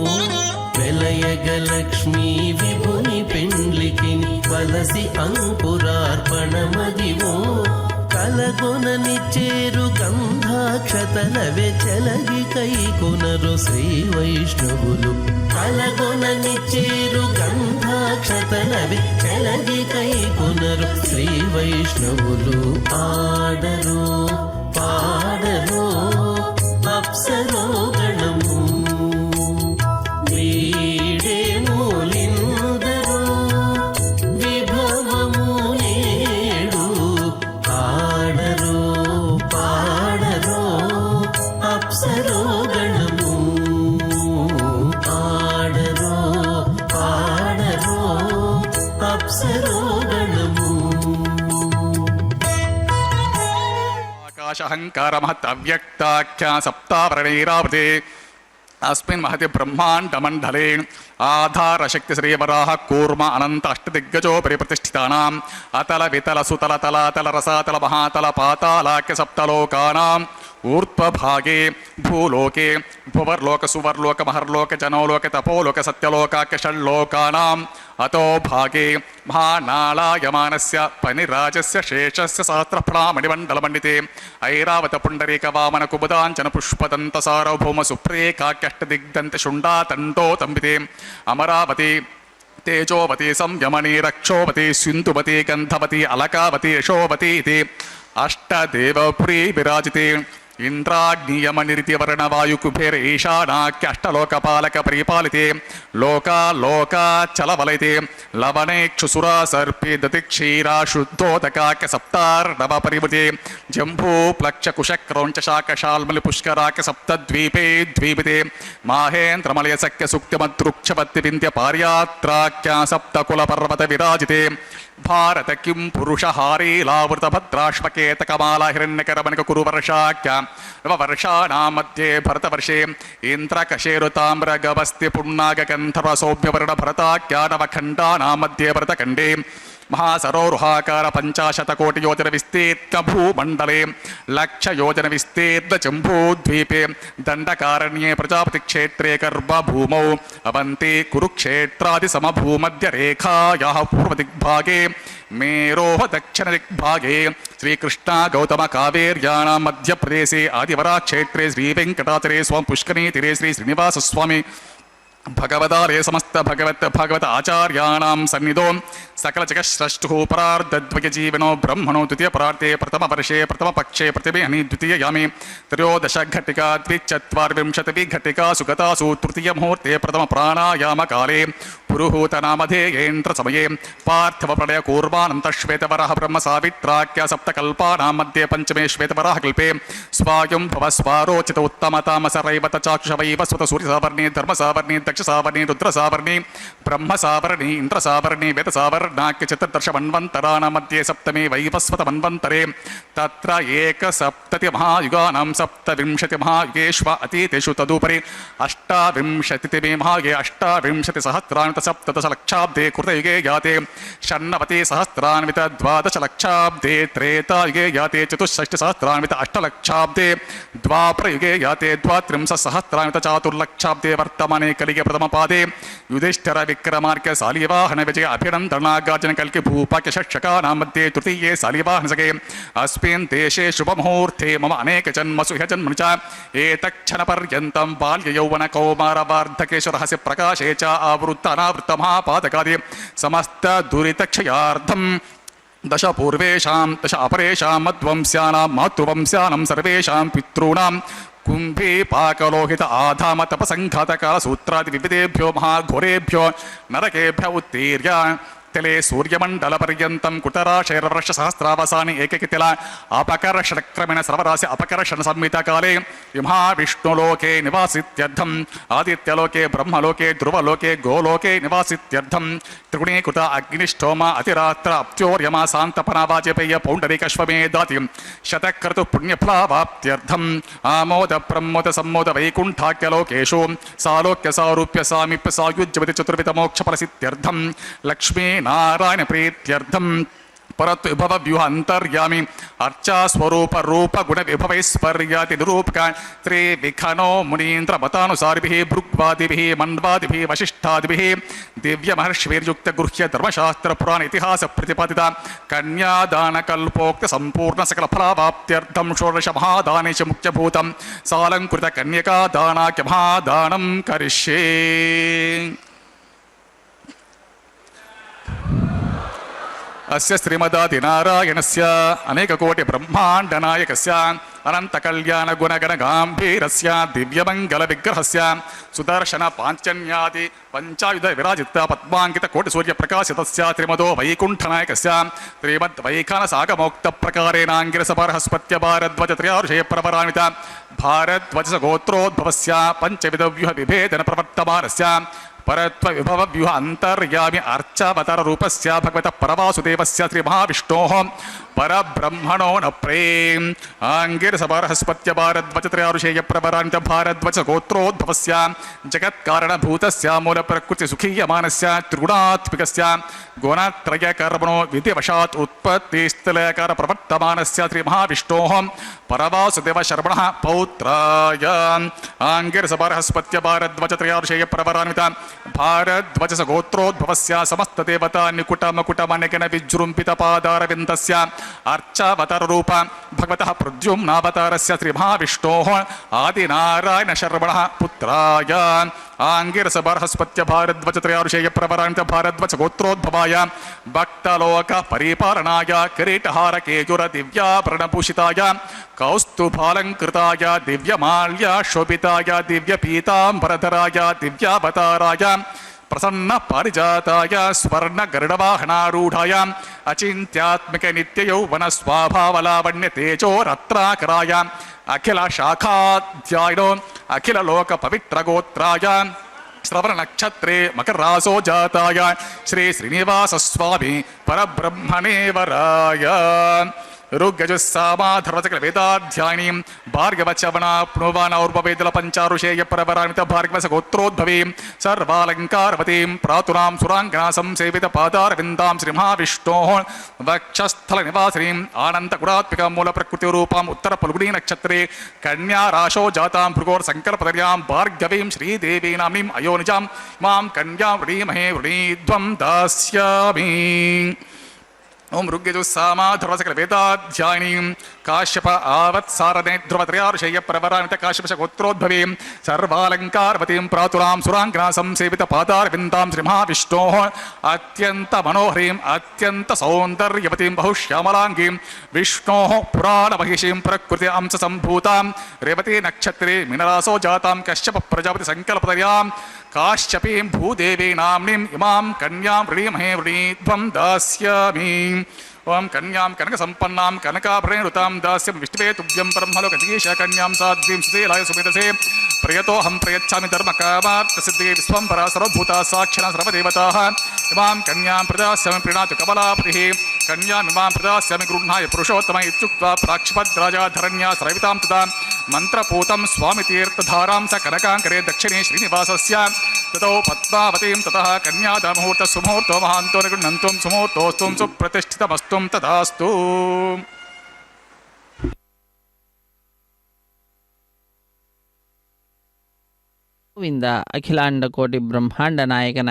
వెలయగలక్ష్మీ విభుని పెండ్లికిని బలసి అంకురార్పణమదివో కలగొననిచ్చేరు గంధాక్షతలవే చెలగి కైకొనరు శ్రీ వైష్ణవులు కలగొననిచ్చేరు గంధాక్షతలవే చెలగి కైకొనరు శ్రీ వైష్ణవులు ఆడరు పాడరు అప్సరో గణము వీడే మూలిందరో విభవము నేడు ఆడరు పాడరు అప్సరో గణము ఆడరు పాడరు ಅಹಂಕಾರ ಮಹತ್ ಅವ್ಯಕ್ತಾಖ್ಯ ಸಪ್ತಾವರಣೈರಾವೃತೆ अस्मिन् महति ब्रह्माण्डमण्डले आधारशक्ति श्रीवराह कूर्म अनंत अष्टदिग्गजोपरि प्रतिष्ठितानाम् अतल वितल सुतल तलातल रसातल महातल पातालाख्य सप्तलोकानाम् ऊर्ध्वभागे भूलोके भुवर्लोक सुवर्लोक महर्लोक जनोलोक तपोलोक सत्यलोकाख्य षड्लोकानाम् अतो भागे महानालायमानस्य पनिराजस्य शेषस्य सहस्रफलामणिमण्डलमण्डिते ऐरावत पुण्डरीक वामन कुमुदाञ्चन पुष्पदन्त सार्वभौम सुप्रेकाख्यष्टदिग्दन्त शुण्डातण्डो तम्बिते अमरावती तेजोवती संयमनी रक्षोवती सिन्धुवती गन्धवती अलकावती यशोवती इति अष्टदेवपुरी विराजिते इंद्राग्नियमनिरिति वर्णवायुकुबेर ईशानाख्य अष्टलोकपालक परिपालिते लोका लोका चलवलयते लवणेक्षुसुरा सर्पे दतिक्षीरा शुद्धोदकाख्य सप्तार्णव परिवृते जम्बू प्लक्ष कुशक्रौञ्च शाकशाल्मलि पुष्कराख्य सप्तद्वीपे द्वीपिते माहेन्द्रमलयसख्य सुक्तिमद्रुक्षपत्ति विन्ध्य पार्यात्राख्य सप्तकुलपर्वत विराजिते भारत किं पुरुषहारीलावृत भद्राश्वकेतकमाला हिरण्यकरमणिक कुरुवर्षाख्य नववर्षाणां मध्ये भरतवर्षे इन्द्रकशेरुताम्रगवस्ति पुण्णागगन्धर्व सौम्यवर्ण भरताख्या नवखण्डानां मध्ये भरतखण्डे महासरोरुहाकार 50 योजन विस्तीर्ण भूमंडले लक्ष योजन विस्तीर्ण जम्बूद्वीपे दंडकारण्ये प्रजापति क्षेत्रे गर्भभूमौ अवन्ति कुरुक्षेत्रादि समभूमध्य रेखायाः पूर्वदिग्भागे मेरोः दक्षिण दिग्भागे श्रीकृष्णा गौतम कावेर्याणां मध्यप्रदेशे आदिवराक्षेत्रे श्रीवेङ्कटाचले स्वामी पुष्करी तीरे श्री श्रीनिवास स्वामी भगवदालय समस्त भगवत आचार्याणां सन्निधौ सकल जगत्सृष्टुः परार्धद्वय जीवनो ब्रह्मणो द्वितीय परार्थे प्रथम वर्षे प्रथम पक्षे प्रतिबिहनि द्वितीय यामे त्रयोदश घटिका द्विचत्वारिंशतिः घटिका सुगतासु तृतीय मुहूर्ते प्रथम प्राणायाम काले पुरुहूतनामधेयेन्द्र समये पार्थिव प्रलय कूर्मानन्त श्वेतवराह ब्रह्म सावित्राख्य सप्तकल्पानां मध्ये पंचमे श्वेतवराह कल्पे स्वायं भव स्वारोचित उत्तमतामस रैवत चाक्षुषवैव स्वत सूर्यसावर्णी धर्मसावर्णी दक्षसावर्णी रुद्रसावर्णी ब्रह्मसावर्णी इंद्रसावर्णी वेदसावर्णाख्य चतुर्दश मन्वन्तराणां मध्ये सप्तमे वैवस्वत मन्वन्तरे तत्र एकसप्तति महायुगानां सप्तविंशति महायुगेष्व अतीतेषु तदुपरि अष्टाविंशतितमे महायुगे अष्टाविंशतिसहस्रान्वित सप्तदश लक्षाब्दे कृतयुगे याते षण्णवति सहस्रान्वित द्वादश लक्षाब्दे त्रेतायुगे याते चतुष्षष्टिसहस्रान्वित अष्टलक्षाब्दे द्वापरयुगे याते द्वात्रिंशत्सहस्रान्वित चातुर्लक्षाब्दे वर्तमाने कलिगे प्रथम पादे युधिष्ठिर विक्रमार्क्य सालिवाहन विजय अभिनन्दनागार्जन कल्कि भूपाक्य षट्शकानां मध्ये तृतीये सालिवाहनसके अस्मिन् देशे शुभमुहूर्ते मम अनेक जन्मसु ह्यजन्मनि च एतक्षणपर्यन्तं बाल्ययौवन कौमारवार्धकेषु रहस्य प्रकाशे च आवृत्त अनावृत्त महापातकादि समस्त दुरितक्षयार्थं दश पूर्वेशां दश अपरेषां मध्वंस्यानां मातृवंस्यानां सर्वेषां पितॄणां कुंभी पाकलोहित आधाम तपसंघातकाल सूत्रादि विविधेभ्यो महाघोरेभ्यो नरकेभ्य उत्तीर्य तले सूर्यमंडल पर्यंतं कुटराशैर्वर्ष सहस्रावसानि एककितिल अपकर्षणक्रमेण सर्वराशि अपकर्षण संहिता काले महाविष्णुलोके निवासित्यर्थम् आदित्यलोके ब्रह्मलोके ध्रुवलोके गोलोके निवासित्यर्थं त्रिगुणीकृत अग्निष्ठोम अतिरात्र अप्त्योर्यमा शान्तपना वाजपेय पौण्डरीकश्वमेधाति शतक्रतु पुण्यफलावाप्त्यर्थम् आमोद प्रमोद सम्मोद वैकुण्ठाख्यलोकेषु सालोक्य सारूप्य सामीप्य सायुज्यवति चतुर्विध मोक्षफलसित्यर्थं लक्ष्मी नारायण प्रीत्यर्थम परत विभव व्यूह अंतर्यामी अर्चा स्वरूप रूप गुण विभवैश्वर्याति निरूपक त्रिविखनो मुनीन्द्र मतानुसारिभिः भृग्वादिभिः मन्वादिभिः वशिष्ठादिभिः दिव्य महर्षिभिर्युक्त गृह्य धर्मशास्त्र पुराण इतिहास प्रतिपादित कन्यादान कल्पोक्त संपूर्ण सकल फलावाप्त्यर्थं षोडश महादानेश मुख्यभूतं सालंकृत कन्यका दानाख्य महादानं करिष्ये। अस्य श्रीमदादिनारायणस्य अनेककोटि ब्रह्माण्डनायकस्य अनंत कल्याण गुणगण गांभीरस्य दिव्यमंगल विग्रहस्य सुदर्शन पांचन्यादि पंचायुध विराजित पद्मांकित कोटि सूर्य प्रकाशितस्य त्रिमदो वैकुंठनायकस्य श्रीमद् वैखानसागमोक्त प्रकारेणांगिरसपरहस्पत्य भारद्वज त्रयार्षे प्रवरान्वित भारद्वज गोत्रोद्भवस्य पंचविध व्यूह विभेदन प्रवर्तमानस्य परत्व विभव व्यूह अंतर्यामी अर्चावतार रूपस्य भगवत परवासुदेवस्य श्री महाविष्णोः ಪರಬ್ರಹ್ಮಣೋ ನ ಪ್ರೇಮ್ ಆಂಗಿರಸ ಬೃಹಸ್ಪತ್ಯ ಭಾರದ್ವಚ ತ್ರಯಾರುಷೇಯ ಪ್ರವರಾಂತ ಭಾರದ್ವಚ ಗೋತ್ರೋದ್ಭವಸ್ಯ ಜಗತ್ಕಾರಣಭೂತಸ್ಯ ಮೂಲ ಪ್ರಕೃತಿ ಸುಖೀಯಮಾನಸ್ಯ ತ್ರಿಗುಣಾತ್ಮಿಕಸ್ಯ ಗುಣತ್ರಯ ಕರ್ಮಣೋ ವಿಧಿವಶಾತ್ ಉತ್ಪತ್ತಿಸ್ಥಲಕಾರ ಪ್ರವರ್ತಮಾನಸ್ಯ ಶ್ರೀ ಮಹಾವಿಷ್ಣೋಃ ಪರವಾಸುದೇವ ಶರ್ಮಣಃ ಪೌತ್ರಾಯ ಆಂಗಿರಸ ಬೃಹಸ್ಪತ್ಯ ಭಾರದ್ವಚ ತ್ರಯಾರುಷೇಯ ಪ್ರವರಾನ್ವಿತ ಭಾರದ್ವಚ ಗೋತ್ರೋದ್ಭವಸ್ಯ ಸಮಸ್ತ ದೇವತಾ ನಿಕುಟ ಮಕುಟ ಮನೆಗಣ ವಿಜೃಂಭಿತ ಪಾದಾರವಿಂದಸ್ಯ ಅರ್ಚಾವತಾರ ರೂಪ ಭಗವತಃ ಪ್ರದ್ಯುಮ್ನಾವತಾರಸ್ಯ ಶ್ರೀ ಮಹಾವಿಷ್ಣೋಃ ಆದಿನಾರಾಯಣ ಶರ್ಮಣಃ ಪುತ್ರಾಯ ಆಂಗಿರಸ ಬೃಹಸ್ಪತ್ಯ ಭಾರದ್ವಚ ತ್ರಯಾರುಷೇಯ ಪ್ರವರಾಂತ ಭಾರದ್ವಚ ಗೋತ್ರೋದ್ಭವಾಯ ಭಕ್ತಲೋಕ ಪರಿಪಾಲನಾಯ ಕಿರೀಟಹಾರ ಕೇಯುರ ದಿವ್ಯಾಭರಣಭೂಷಿತಾಯ ಕೌಸ್ತುಭಾಲಂಕೃತಾಯ ದಿವ್ಯಮಾಲ್ಯ ಶೋಭಿತಾಯ ದಿವ್ಯ ಪೀತಾಂಬರಧರಾಯ ದಿವ್ಯಾವತಾರಾಯ ಪ್ರಸನ್ನ ಪಾರಿಜಾತಾಯ ಸ್ವರ್ಣ ಗರುಡವಾಹನಾರೂಢಾಯ ಅಚಿಂತ್ಯಾತ್ಮಿಕ ನಿತ್ಯ ಯೌವನ ಸ್ವಾಭಾವಲಾವಣ್ಯ ತೇಜೋ ರತ್ನಾಕರಾಯ ಅಖಿಲ ಶಾಖಾಧ್ಯಾಯೋ ಅಖಿಲ ಲೋಕ ಪವಿತ್ರ ಗೋತ್ರಾಯ ಶ್ರವಣ ನಕ್ಷತ್ರೇ ಮಕರಾಸೋ ಜಾತಾಯ ಶ್ರೀ ಶ್ರೀನಿವಾಸ ಸ್ವಾಮಿ ಪರಬ್ರಹ್ಮಣೇ ವರಾಯ ಋಗ್ಯಜುಸ್ಸಾಮಾಧರ್ವಚಕಲ ವೇದಾಧ್ಯಾಯೀಂ ಭಾರ್ಗವಚವನಾಪ್ನುವಾನೌರ್ವವೇದಲ ಪಂಚಾರುಷೇಯ ಪರವರಾಣಿತ ಭಾರ್ಗವಸ ಗೋತ್ರೋದ್ಭವೀಂ ಸರ್ವಾಲಂಕಾರವತೀಂ ಪ್ರಾತುರಾಂ ಸುರಾಂಗನಾ ಸಂಸೇವಿತ ಪಾದಾರವಿಂದಾಂ ಶ್ರೀ ಮಹಾವಿಷ್ಣೋಃ ವಕ್ಷಸ್ಥಲ ನಿವಾಸಿನೀಂ ಆನಂದ ಗುಣಾತ್ಮಿಕ ಮೂಲ ಪ್ರಕೃತಿ ರೂಪಾಂ ಉತ್ತರ ಫಲ್ಗುಣೀ ನಕ್ಷತ್ರೇ ಕನ್ಯಾ ರಾಶೋ ಜಾತಾಂ ಭೃಗೋರ್ ಸಂಕಲ್ಪದರ್ಯಾಂ ಭಾರ್ಗವೀಂ ಶ್ರೀದೇವೀ ನಾಮ್ನೀಂ ಅಯೋನಿಜಾಂ ಮಾಂ ಕನ್ಯಾಂ ವೃಣೀಮಹೇ ವೃಣೀಧ್ವಂ ದಾಸ್ಯಾಮಿ ಓಂ ಋಗ್ಯಜುಸ್ಸಾಮಾಧರ್ವಸಕಲ ವೇದಾಧ್ಯಾಯೀಂ ಕಾಶ್ಯಪ ಆವತ್ಸಾರನೆ ಧ್ರುವತ್ರಯಾರುಷೇಯ ಪ್ರವರಾಣಿತ ಕಾಶ್ಯಪಶ ಗೋತ್ರೋದ್ಭವೀಂ ಸರ್ವಾಲಂಕಾರವತೀಂ ಪ್ರಾತುರಾಂ ಸುರಾಂಗನಾ ಸಂಸೇವಿತ ಪಾದಾರವಿಂದಾಂ ಶ್ರೀ ಮಹಾವಿಷ್ಣೋಃ ಅತ್ಯಂತ ಮನೋಹರೀಂ ಅತ್ಯಂತ ಸೌಂದರ್ಯವತೀಂ ಬಹುಶ್ಯಾಮಲಾಂಗೀಂ ವಿಷ್ಣೋಃ ಪುರಾಣ ಮಹಿಷೀಂ ಪ್ರಕೃತಿ ಅಂಶ ಸಂಭೂತಾಂ ರೇವತಿ ನಕ್ಷತ್ರೇ ಮೀನರಾಸೋ ಜಾತಾಂ ಕಶ್ಯಪ ಪ್ರಜಾಪತಿ ಸಂಕಲ್ಪದರ್ಯಾಂ ಕಾಶ್ಯಪೀಂ ಭೂದೇವಿ ನಾಮ್ನೀಂ ಇಮಾಂ ಕನ್ಯಾಂ ವೃಣೀಮಹೇ ವೃಣೀಧ್ವಂ ದಾಸ್ಯಾಮಿ ಓಂ ಕನ್ಯಾಂ ಕನಕ ಸಂಪನ್ನಾಂ ಕನಕಾಭರಣೇರುತಾಂ ದಾಸ್ಯಂ ವಿಷ್ಣುವೇ ತುಭ್ಯಂ ಬ್ರಹ್ಮಲೋಕಜೀಶ ಕನ್ಯಾಂ ಸಾಧ್ವೀಂ ಸುಶೀಲಾಯ ಸುಮೇಧಸೇ ಪ್ರಯತೋಹಂ ಪ್ರಯಚ್ಛಾಮಿ ಧರ್ಮಕಾಮಾರ್ಥಸಿದ್ಧಿಗೆ ವಿಶ್ವಂಭರಾ ಸರ್ವಭೂತಾ ಸಾಕ್ಷಿಣ ಸರ್ವದೇವತಾಃ ಇಮಾಂ ಕನ್ಯಾಂ ಪ್ರದಾಸ್ಯಾಮಿ ಪ್ರೀಣಾತು ಕಮಲಾಪತಿಃ ಕನ್ಯಾಮಿಮಾಂ ಪ್ರದಾಸ್ಯಾಮಿ ಗೃಹ್ಣಾಯ ಪುರುಷೋತ್ತಮ ಇತ್ಯುಕ್ತ್ವಾ ಪ್ರಾಕ್ಷಿಪದ್ರಾಜಾಧರಣ್ಯಾ ಸರ್ವಿತಾಂ ತದಾ ಮಂತ್ರಪೂತಂ ಸ್ವಾಮಿ ತೀರ್ಥಧಾರಾಂ ಸ ಕನಕಾಂಕರೆ ದಕ್ಷಿಣೇ ಶ್ರೀನಿವಾಸಸ್ಯ ತತೋ ಪದ್ಮಾವತೀಂ ತತಃ ಕನ್ಯಾದ ಮುಹೂರ್ತ ಸುಮುಹೂರ್ತೋ ಮಹಾಂತೋ ನಿಗೃಹ್ಣಂತುಂ ಸುಮುಹೂರ್ತೋಸ್ತುಂ ಸುಪ್ರತಿಷ್ಠಿತಮಸ್ತುಂ ತಥಾಸ್ತು. ಗೋವಿಂದ ಅಖಿಲಾಂಡ ಕೋಟಿ ಬ್ರಹ್ಮಾಂಡ ನಾಯಕನ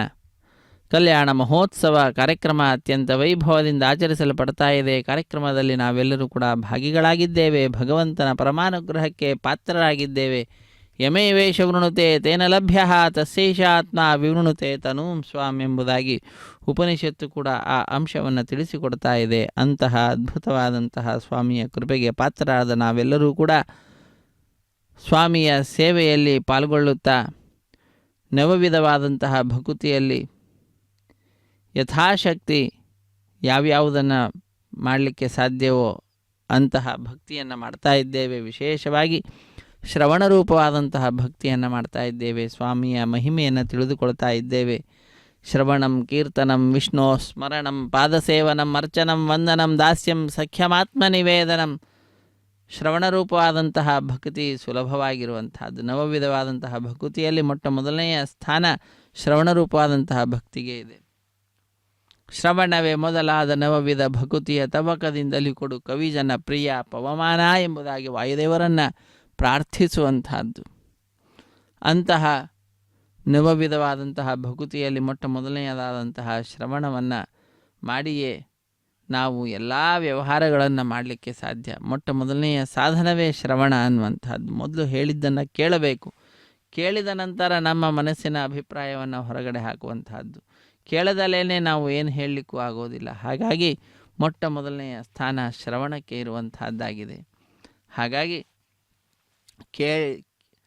ಕಲ್ಯಾಣ ಮಹೋತ್ಸವ ಕಾರ್ಯಕ್ರಮ ಅತ್ಯಂತ ವೈಭವದಿಂದ ಆಚರಿಸಲ್ಪಡ್ತಾ ಇದೆ. ಕಾರ್ಯಕ್ರಮದಲ್ಲಿ ನಾವೆಲ್ಲರೂ ಕೂಡ ಭಾಗಿಗಳಾಗಿದ್ದೇವೆ. ಭಗವಂತನ ಪರಮಾನುಗ್ರಹಕ್ಕೆ ಪಾತ್ರರಾಗಿದ್ದೇವೆ. ಯಮೇ ವೇಷ ವೃಣುತೆ ತೇನ ಲಭ್ಯ ತಸ್ಯೈಷ ಆತ್ಮ ವಿವೃಣುತೆ ತನೂಂ ಸ್ವಾಮ್ ಎಂಬುದಾಗಿ ಉಪನಿಷತ್ತು ಕೂಡ ಆ ಅಂಶವನ್ನು ತಿಳಿಸಿಕೊಡ್ತಾ ಇದೆ. ಅಂತಹ ಅದ್ಭುತವಾದಂತಹ ಸ್ವಾಮಿಯ ಕೃಪೆಗೆ ಪಾತ್ರರಾದ ನಾವೆಲ್ಲರೂ ಕೂಡ ಸ್ವಾಮಿಯ ಸೇವೆಯಲ್ಲಿ ಪಾಲ್ಗೊಳ್ಳುತ್ತಾ ನವವಿಧವಾದಂತಹ ಭಕುತಿಯಲ್ಲಿ ಯಥಾಶಕ್ತಿ ಯಾವ್ಯಾವುದನ್ನು ಮಾಡಲಿಕ್ಕೆ ಸಾಧ್ಯವೋ ಅಂತಹ ಭಕ್ತಿಯನ್ನು ಮಾಡ್ತಾ ಇದ್ದೇವೆ. ವಿಶೇಷವಾಗಿ ಶ್ರವಣರೂಪವಾದಂತಹ ಭಕ್ತಿಯನ್ನು ಮಾಡ್ತಾ ಇದ್ದೇವೆ. ಸ್ವಾಮಿಯ ಮಹಿಮೆಯನ್ನು ತಿಳಿದುಕೊಳ್ತಾ ಇದ್ದೇವೆ. ಶ್ರವಣಂ ಕೀರ್ತನಂ ವಿಷ್ಣು ಸ್ಮರಣಂ ಪಾದಸೇವನಂ ಅರ್ಚನಂ ವಂದನಂ ದಾಸ್ಯಂ ಸಖ್ಯಮಾತ್ಮ ನಿವೇದನಂ. ಶ್ರವಣರೂಪವಾದಂತಹ ಭಕ್ತಿ ಸುಲಭವಾಗಿರುವಂತಹದ್ದು. ನವವಿಧವಾದಂತಹ ಭಕ್ತಿಯಲ್ಲಿ ಮೊಟ್ಟ ಮೊದಲನೆಯ ಸ್ಥಾನ ಶ್ರವಣರೂಪವಾದಂತಹ ಭಕ್ತಿಗೆ ಇದೆ. ಶ್ರವಣವೇ ಮೊದಲಾದ ನವವಿಧ ಭಕುತಿಯ ತವಕದಿಂದಲೇ ಕೊಡು ಕವಿಜನ ಪ್ರಿಯ ಪವಮಾನ ಎಂಬುದಾಗಿ ವಾಯುದೇವರನ್ನು ಪ್ರಾರ್ಥಿಸುವಂತಹದ್ದು. ಅಂತಹ ನವವಿಧವಾದಂತಹ ಭಕುತಿಯಲ್ಲಿ ಮೊಟ್ಟ ಮೊದಲನೆಯದಾದಂತಹ ಶ್ರವಣವನ್ನು ಮಾಡಿಯೇ ನಾವು ಎಲ್ಲ ವ್ಯವಹಾರಗಳನ್ನು ಮಾಡಲಿಕ್ಕೆ ಸಾಧ್ಯ. ಮೊಟ್ಟ ಮೊದಲನೆಯ ಸಾಧನವೇ ಶ್ರವಣ ಅನ್ನುವಂಥದ್ದು. ಮೊದಲು ಹೇಳಿದ್ದನ್ನು ಕೇಳಬೇಕು. ಕೇಳಿದ ನಂತರ ನಮ್ಮ ಮನಸ್ಸಿನ ಅಭಿಪ್ರಾಯವನ್ನು ಹೊರಗಡೆ ಹಾಕುವಂತಹದ್ದು. ಕೇಳದಲ್ಲೇ ನಾವು ಏನು ಹೇಳಲಿಕ್ಕೂ ಆಗೋದಿಲ್ಲ. ಹಾಗಾಗಿ ಮೊಟ್ಟ ಮೊದಲನೆಯ ಸ್ಥಾನ ಶ್ರವಣಕ್ಕೆ ಇರುವಂತಹದ್ದಾಗಿದೆ. ಹಾಗಾಗಿ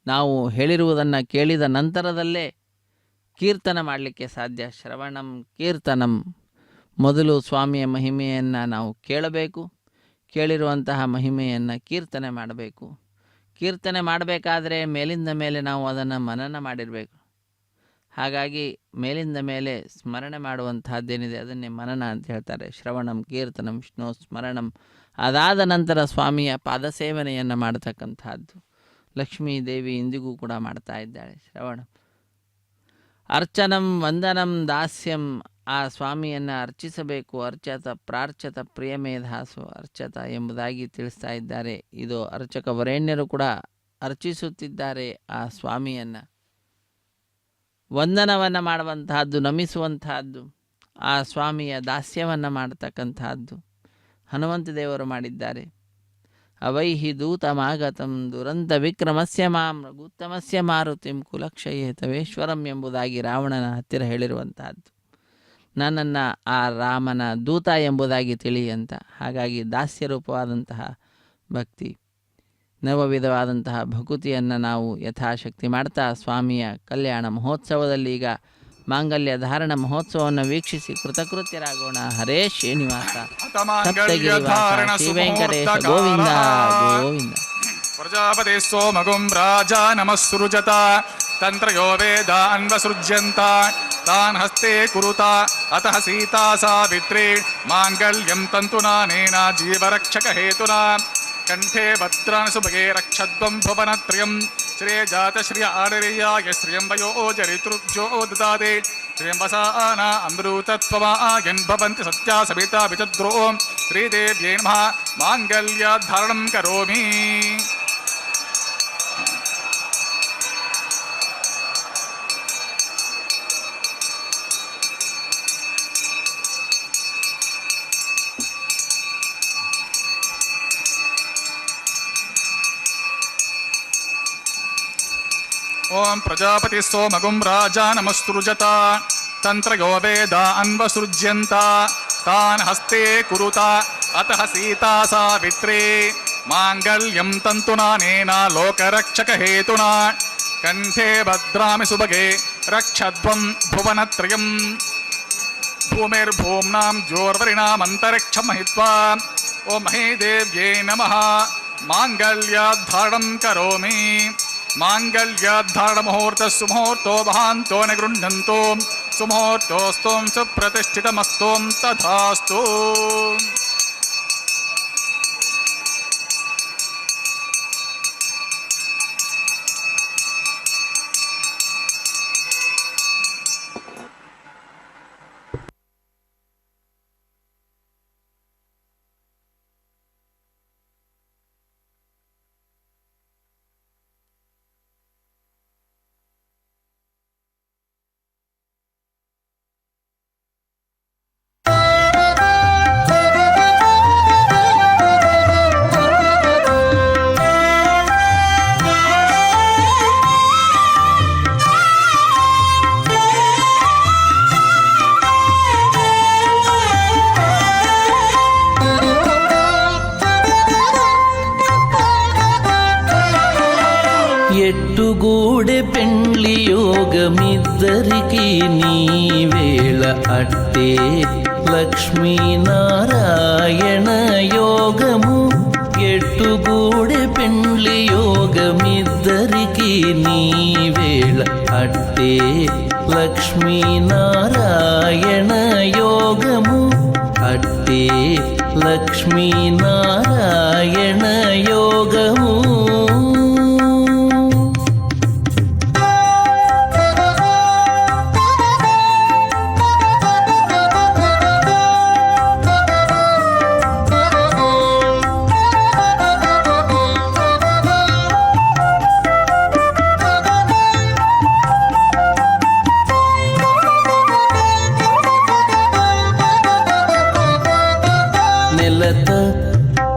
ನಾವು ಹೇಳಿರುವುದನ್ನು ಕೇಳಿದ ನಂತರದಲ್ಲೇ ಕೀರ್ತನ ಮಾಡಲಿಕ್ಕೆ ಸಾಧ್ಯ. ಶ್ರವಣಂ ಕೀರ್ತನಂ. ಮೊದಲು ಸ್ವಾಮಿಯ ಮಹಿಮೆಯನ್ನು ನಾವು ಕೇಳಬೇಕು. ಕೇಳಿರುವಂತಹ ಮಹಿಮೆಯನ್ನು ಕೀರ್ತನೆ ಮಾಡಬೇಕು. ಕೀರ್ತನೆ ಮಾಡಬೇಕಾದ್ರೆ ಮೇಲಿಂದ ಮೇಲೆ ನಾವು ಅದನ್ನು ಮನನ ಮಾಡಿರಬೇಕು. ಹಾಗಾಗಿ ಮೇಲಿಂದ ಮೇಲೆ ಸ್ಮರಣೆ ಮಾಡುವಂತಹದ್ದೇನಿದೆ ಅದನ್ನೇ ಮನನ ಅಂತ ಹೇಳ್ತಾರೆ. ಶ್ರವಣಂ ಕೀರ್ತನಂ ವಿಷ್ಣು ಸ್ಮರಣಂ. ಅದಾದ ನಂತರ ಸ್ವಾಮಿಯ ಪಾದಸೇವನೆಯನ್ನು ಮಾಡತಕ್ಕಂತಹದ್ದು ಲಕ್ಷ್ಮೀ ದೇವಿ ಇಂದಿಗೂ ಕೂಡ ಮಾಡ್ತಾ ಇದ್ದಾಳೆ. ಶ್ರವಣಂ ಅರ್ಚನಂ ವಂದನಂ ದಾಸ್ಯಂ. ಆ ಸ್ವಾಮಿಯನ್ನು ಅರ್ಚಿಸಬೇಕು. ಅರ್ಚತ ಪ್ರಾರ್ಚತ ಪ್ರಿಯಮೇಧಾಸು ಅರ್ಚತ ಎಂಬುದಾಗಿ ತಿಳಿಸ್ತಾ ಇದ್ದಾರೆ. ಇದು ಅರ್ಚಕ ವರೇಣ್ಯರು ಕೂಡ ಅರ್ಚಿಸುತ್ತಿದ್ದಾರೆ ಆ ಸ್ವಾಮಿಯನ್ನು. ವಂದನವನ್ನು ಮಾಡುವಂತಹದ್ದು, ನಮಿಸುವಂತಹದ್ದು, ಆ ಸ್ವಾಮಿಯ ದಾಸ್ಯವನ್ನು ಮಾಡತಕ್ಕಂತಹದ್ದು ಹನುಮಂತ ದೇವರು ಮಾಡಿದ್ದಾರೆ. ಅವೈಹಿ ದೂತಮಾಗತಂ ದುರಂತ ವಿಕ್ರಮಸ್ಯ ಮಾಂ ರಘುತ್ತಮಸ್ಯ ಮಾರುತಿಂ ಕುಲಕ್ಷಯೇ ತವೇಶ್ವರಂ ಎಂಬುದಾಗಿ ರಾವಣನ ಹತ್ತಿರ ಹೇಳಿರುವಂತಹದ್ದು. ನನ್ನನ್ನು ಆ ರಾಮನ ದೂತ ಎಂಬುದಾಗಿ ತಿಳಿ ಅಂತ. ಹಾಗಾಗಿ ದಾಸ್ಯ ರೂಪವಾದಂತಹ ಭಕ್ತಿ, ನವವಿಧವಾದಂತಹ ಭಕುತಿಯನ್ನು ನಾವು ಯಥಾಶಕ್ತಿ ಮಾಡ್ತಾ ಸ್ವಾಮಿಯ ಕಲ್ಯಾಣ ಮಹೋತ್ಸವದಲ್ಲಿ ಈಗ ಮಾಂಗಲ್ಯ ಧಾರಣ ಮಹೋತ್ಸವವನ್ನು ವೀಕ್ಷಿಸಿ ಕೃತಕೃತ್ಯರಾಗೋಣ. ಹರೇ ಶ್ರೀನಿವಾಸ ಸಪ್ತಗಿರಿವಾಸ ಶ್ರೀ ವೆಂಕಟೇಶ ಗೋವಿಂದ ಗೋವಿಂದ. ಪ್ರಜಾಪತಿ ಸೋಮಗುಂ ರಾಜ ನಮಸ್ಸೃಜತ ತಂತ್ರಯೋ ವೇದಾನ್ವಸೃಜ್ಯಂತ ತಾನ್ ಹಸ್ತೆ ಕುರುತ ಅತಃ ಸೀತಾ ಸಾವಿತ್ರಿ ಮಾಂಗಲ್ಯಂ ತಂತುನಾನೇನ ಜೀವರಕ್ಷಕ ಹೇತುನಾ ಕಂಠೆ ಭದ್ರಾನ್ ಸುಭಗೆ ರಕ್ಷದ್ವಂ ಭುವನತ್ರಯಂ ಶ್ರೇ ಜಾತ ಶ್ರಿಯ ಆಡರಿಯಾಯ ಶ್ರಿಯಂ ವಯೋ ಜರಿತೃಭ್ಯೋ ದದಾದೆ ಶ್ರಿಯಂಬಸಾನ ಅಮೃತತ್ವಮಾಯನ್ ಭವಂತಿ ಸತ್ಯಾ ಸವಿತಾ ವಿಚದ್ರೋ ಶ್ರೀದೇವ್ಯೈ ನಮಃ ಮಾಂಗಲ್ಯ ಧಾರಣಂ ಕರೋಮಿ. ಓಂ ಪ್ರಜಾಪತಿ ಸೋಮಗುಂ ರಾಜ ನಮಸ್ಸೃಜತ ತಂತ್ರಯೋ ವೇದ ಅನ್ವಸೃಜ್ಯಂತ ತಾನ್ ಹಸ್ತೆ ಕುರುತ ಅತಃ ಸೀತಾ ಸಾವಿತ್ರಿ ಮಾಂಗಲ್ಯಂ ತಂತುನಾನೇನ ಲೋಕರಕ್ಷಕ ಹೇತುನಾ ಕಂಠೆ ಭದ್ರಾಮಿ ಸುಭಗೆ ರಕ್ಷಧ್ವಂ ಭುವನತ್ರಯಂ ಭೂಮಿರ್ಭೂಮ್ನಾಂ ಜ್ಯೋರ್ವರಿಣಾಂ ಅಂತರಿಕ್ಷಂ ಮಹಿತ್ವಾ ಓಂ ಮಹೀದೇವ್ಯೈ ನಮಃ ಮಾಂಗಲ್ಯಧಾರಣಂ ಕರೋಮಿ. ಮಾಂಗಲ್ಯಧಾರಣ ಮುಹೂರ್ತ ಸುಮುಹೂರ್ತೋ ಮಹಾಂತೋ ನ ಗೃಹ್ಣಂತೋ ಸುಮುಹೂರ್ತೋಸ್ತೋಂ ಸುಪ್ರತಿಷ್ಠಿತಮಸ್ತೋಂ ತಥಾಸ್ತು. ఎట్టుగూడె పెండ్లి యోగమిద్దరికి నీవేళ అట్టే లక్ష్మీనారాయణ యోగము. ఎట్టుగూడె పెండ్లి యోగమిద్దరికి నీవేళ అట్టే లక్ష్మీనారాయణ యోగము. అట్టే లక్ష్మీనారాయణ యోగము.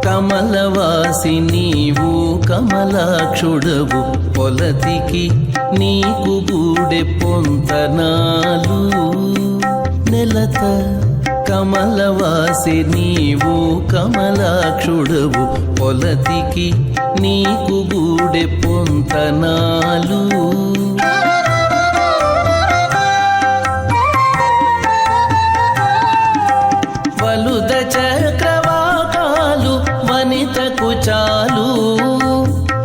కమలవాసి నీవు కమలాక్షుడవు పొలతికి నీకు గూడె పొంతనాలు. నెలత కమలవాసి నీవు కమలాక్షుడవు పొలతికి నీకు గూడె పొంతనాలు. వలుద చక్రవాకాలు వనితకు చాలు.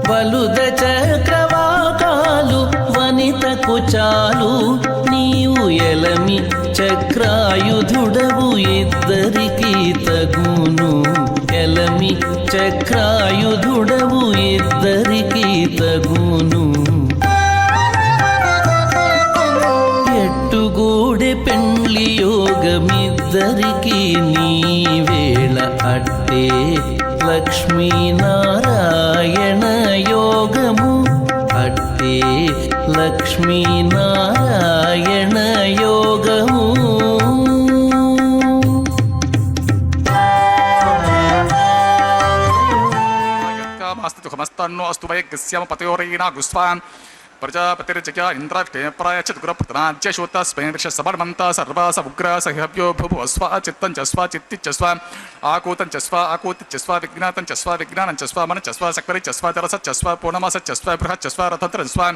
వలుద చక్రవాకాలు వనితకు చాలు. ఎలమి చక్రాయుధుడవు ఇద్దరికి తగును ఎలమి చక్రాయుధుడవు ఇద్దరికి తగును ఎట్టుగూడె పెండ్లి యోగమిద్దరికి నీ వేళ అట్టే లక్ష్మీనారాయణ యోగము అట్టే లక్ష్మీనారాయణ యోగము स्तुखमस्तन्नो अस्तु वैग्स्याम पतयोरेना गुस्वान् प्रजापतिर्जया इंद्राष्टेप्राय चतुरप्रतनाज्य शोतस्मै ऋषसबर्मन्ता सर्वास उग्रास हव्यो भुवस्वा चित्तं च स्वा चित्ति च स्वा आकूतं च स्वा आकूति च स्वा विज्ञातं च स्वा विज्ञानं च स्वा मन च स्वा सक्वरि च स्वा तरस च स्वा पूर्णमास च स्वा बृहत् च स्वा रथत्र स्वा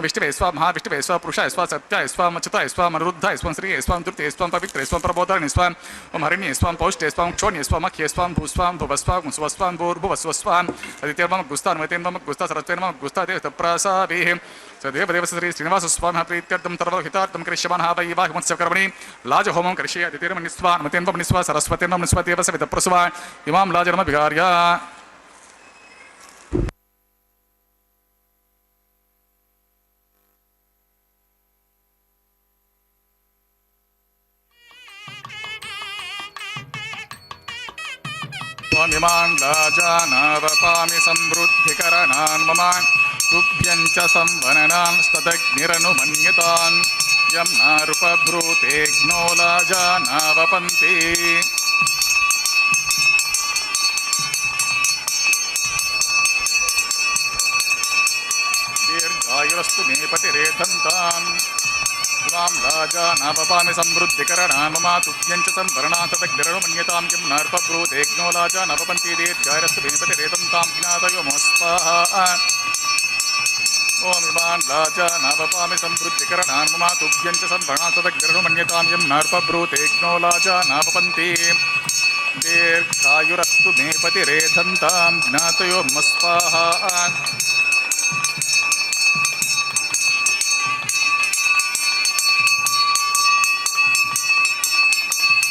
विष्णवे स्वा महाविष्णवे स्वा पुरुषाय स्वा सत्याय स्वा मच्युताय स्वा मनुरुद्धाय स्वा श्रीये स्वा दुर्ते स्वा पवित्रे स्वा प्रबोधारणे स्वा ओम हरिण्ये स्वा पौष्टे स्वा क्षोण्ये स्वा मख्ये स्वा भूस्वा भुवस्वा सुवस्वा भूर्भुवस्वस्वा अदित्यर्मम गुस्तान् मतेर्मम गुस्ता सरस्वेर्मम गुस्ता देवतप्रासावेः सदेव श्री श्रीनिवास स्वामी प्रीत्यर्थम सर्वहितार्थम करिष्यमानः वैवाहिकमत्स्य कर्मणि लाजहोमं करिष्ये अदितिर्मनिस्वा मतेर्मनिस्वा सरस्वतीर्मनिस्वा देवस्य वितप्रसवा इमां लाजनम विगार्य इमां लाजानावपामि समृद्धिकरणान् मम तुभ्यं च संवननां स्तदग्निरनुमन्यतान् यं नारुपभ्रूतेऽग्नो लाजानावपन्ति दीर्घायुरस्तु मे पतिरेधन्ताम् इमां लाजानावपामि समृद्धिकरणान् मम तुभ्यं च संवरणान् स्तदग्निरनुमन्यतां यं नारुपभ्रूतेऽग्नो लाजानावपन्ति दीर्घायुरस्तु मे पतिरेधन्तां ज्ञातयो स्वाहा ओम इमां लाजानावपामि समृद्धिकरणान् मम तुभ्यं च संवरणान् स्तदग्निरनुमन्यतां यं नारुपभ्रूतेऽग्नो लाजानावपन्ति दीर्घायुरस्तु मे पतिरेधन्तां ज्ञातयो स्वाहा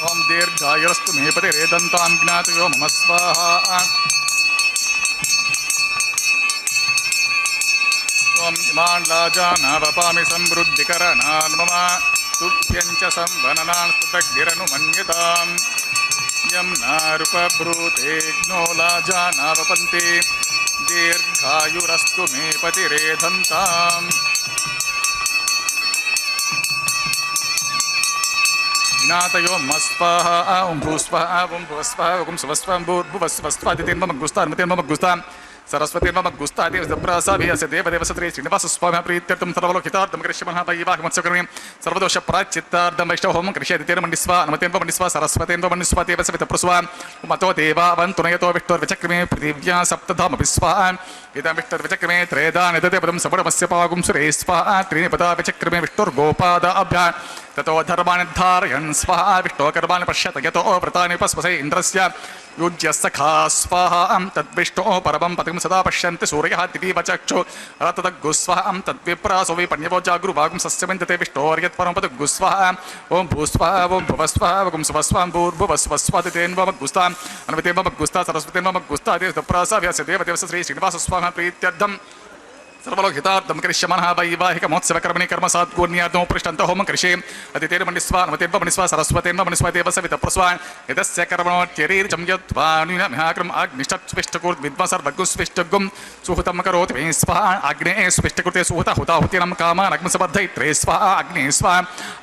ओम दीर्घायुरस्तु मे पतिरेधन्तां ज्ञातयो मम स्वाहा ओम इमां लाजानावपामि समृद्धिकरणान् मम तुभ्यं च संवननान् स्तदग्निरनुमन्यतां यं नारुपभ्रूतेऽग्नो लाजानावपन्ति दीर्घायुरस्तु मे पतिरेधन्ताम् ज्ञातयो मस्वाहा ओम भूस्वाहा ओम भुवस्वाहा ओम सुवस्वाहा भूर्भुवस्वस्वा दितिर्मम गुस्तान्मतिर्मम गुस्तान् सरस्वतीर्मम गुस्तादेव प्रसाभियस्य देवदेव श्री श्रीनिवास स्वामी प्रीत्यर्थम सर्वलोकितार्थम करिष्यमानः वैवाहिकमत्स्य कर्मणि सर्वदोष प्रायश्चित्तार्थम वैष्णवहोमं करिष्यति तेर्मन्निस्वा नमतेर्मन्निस्वा सरस्वतेर्मन्निस्वा देवस्य वितप्रस्वा मतो देवावन्तुनयतो विष्णुर्विचक्रमे पृथिव्या सप्तधामपि स्वाहा इदं विष्णुर्विचक्रमे त्रेधा निदते पदं सपरमस्य पागुं सुरे स्वाहा त्रीणि पदा विचक्रमे विष्णुर्गोपादाभ्या ततो धर्माणि धारयन् स्वाहा विष्णोकर्माणि पश्यत यतो व्रतानि उपस्पसे इन्द्रस्य युज्य सखा स्वाहा तद्विष्णो परमं पतिं सदा पश्यन्ति सूर्यः दिवि वचक्षु रतदग्गुस्वाहा तद्विप्रासो विपण्यवो जागृवागुं सस्यमिन्दते विष्णोर्यत् परमं पदग्गुस्वाहा ओम भूस्वाहा ओम भुवस्वाहा ओम सुवस्वाहा भूर्भुवस्वस्वादितेन्वमग्गुस्तां अन्वतेन्वमग्गुस्ता सरस्वतेन्वमग्गुस्ता देवप्रसाव्यस्य देवदेवस्य श्री श्रीनिवास स्वामी प्रीत्यर्थं सर्वलोकितार्थम करिष्यमानः वैवाहिकमोत्सवकर्मणि कर्मसात्गुण्यार्दो पृष्ठन्तो होमं करिष्ये अदितेर्मन्निस्वा नमतेर्मन्निस्वा सरस्वतेर्मन्निस्वा देवस्य वितप्रस्वा यदस्य कर्मणोच्चरीर्जं यद्वानुनमिहाक्रम अग्निष्टस्विष्टकुर्विद्वसर्वगुस्विष्टगुं सुहुतं करोति मे स्वाहा अग्ने स्विष्टकृते सुहुता हुताहुतिनं कामानग्मसबद्धैत्रे स्वाहा अग्ने स्वाहा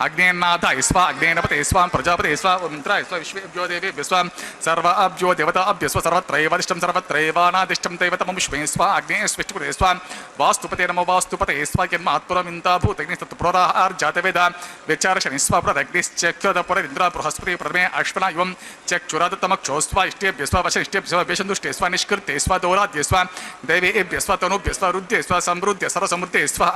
अग्नेन्नाथाय स्वाहा अग्नेनपते स्वाहा प्रजापते स्वाहा इन्द्राय स्वाहा विश्वेभ्यो देवेभ्यो स्वाहा सर्वाभ्यो देवताभ्यो स्वाहा सर्वत्रैवादिष्टं सर्वत्रैवानादिष्टं दैवतमं विश्वे स्वाहा अग्ने स्विष्टकृते स्वाहा वास्तुपते नमो वास्तुपते स्वाग्यन्मात्पुरमिन्ता भूतग्निस्तत्पुरोराहार्जातवेदा विचारशनिस्वा पुरदग्निश्चक्षुरदपुररिन्द्रा बृहस्पति प्रथमे अश्वना युवं चक्षुरादतमक्षोस्वा इष्टेभ्यस्वा वशनिष्टेभ्यस्वा वेशन्दुष्टेस्वा निष्कृतेस्वा दौराद्यस्वा दैवेभ्यस्वा तनुभ्यस्वा रुद्ध्यस्वा समृद्ध्य सर्वसमृद्धेस्वा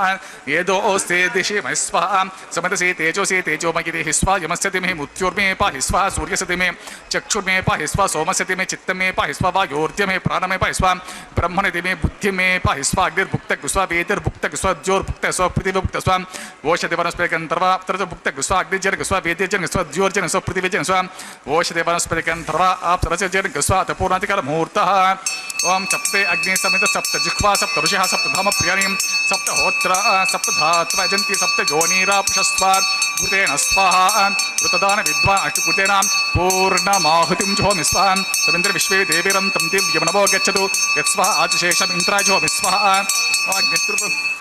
येदो ओस्ते दिशि महिस्वाहा समदसि तेजोसि तेजोमयि स्वा यमस्य तिमे मृत्युर्मे पाहि स्वा सूर्यस्य तिमे चक्षुर्मे पाहि स्वा सोमस्य तिमे चित्तमे पाहि स्वा वायोर्ध्यमे प्राणमे पाहि स्वा ब्रह्मणे तिमे बुद्धिमे पाहि स्वा अग्निर्भुक्त गुस्वा वेदर भुक्त गुस्वा जोर भुक्त स्व पृथ्वी भुक्त स्व ओषधि वनस्पतिकंतर्वा तरज भुक्त गुस्वा अग्निजन गुस्वा वेदजन गुस्वा ज्योर्जन गुस्वा पृथ्वीजन गुस्वा ओषधि वनस्पतिकंतर्वा आप तरजन गुस्वा तपूर्णाधिकार मुहूर्तः ओम सप्ते अग्नि समित सप्त जिह्वा सप्त ऋषिः सप्त धाम प्रियाणि सप्त होत्र सप्त धात्वा जन्ति सप्त जोनीरापुषस्वा भूतेन स्वाहा ऋतदान विद्वान् अष्टभूतेनां पूर्णमाहुतिं जुहोमि स्वाहा तमिन्द्र विश्वे देवीरन्तं दिव्यमनवो गच्छतु यत्स्वाहा आदिशेषम् इन्द्राय जुहोमि स्वाहा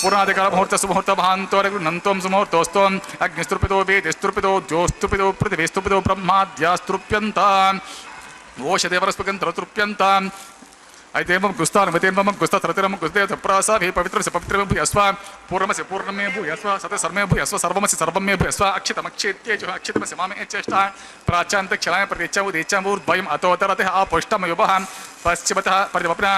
पूर्णाधिकार मुहूर्तस्तु मुहूर्तभान्तोरग्नन्त्वं सुमुहूर्तोऽस्तु अग्निस्तृपितो वेदिस्तृपितो ज्योस्तृपितो पृथिवीस्तृपितो ब्रह्माद्यास्तृप्यन्ताम् ओषधेवरस्पकन्तरतृप्यन्ताम् ऐतेमं गुस्तान्मतेमं गुस्तरतिरं गुस्ते प्रासाभि पवित्रस्य पवित्रं भूयस्व पूर्णमस्य पूर्णमे भूयस्व सतसर्मे भूयस्व सर्वमस्य सर्वमे भूयस्व अक्षितमक्षेत्येजो अक्षितमस्य मामे चेष्टा प्राचान्तक्षणाय प्रतीच्चामुदीच्चामूर्द्वयम् अतोतरतः आपुष्टमयुवः पश्चिमतः परिवपना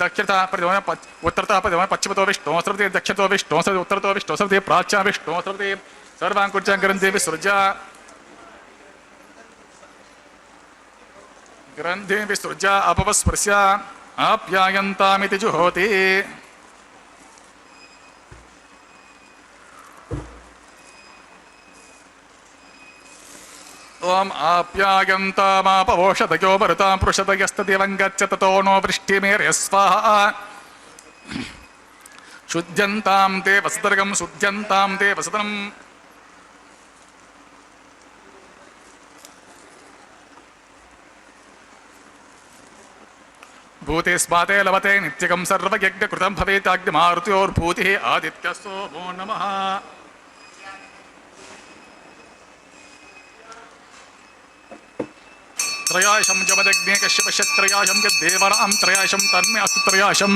दक्षिणतः परिवपना उत्तरतः परिवपना पश्चिमतो विष्णोः सर्वते दक्षिणतो विष्णोः सर्वते उत्तरतो विष्णोः सर्वते प्राच्या विष्णोः सर्वते सर्वाङ्कुर्चाङ्करन्ते विसृज्य ग्रन्थे विसृज्य अपवस्पृश्य आप्यायन्तामिति जुहोति ओम आप्यायन्तामापवोषधयो मरुतां पुरुषतयस्तदेवं गच्छ ततो नो वृष्टिमेर्य स्वाहा शुद्ध्यन्तां ते वसतर्गं शुद्ध्यन्तां ते वसतनम् भूते स्माते लवते नित्यकं सर्वयज्ञकृतं भवेताग्निमारुत्योर्भूतिः आदित्यसोमो नमः त्रयाशं जमदग्ने कश्यपश्यत्रयाशं यद्देवरां त्रयाशं तन्मे अस्तु त्रयाशं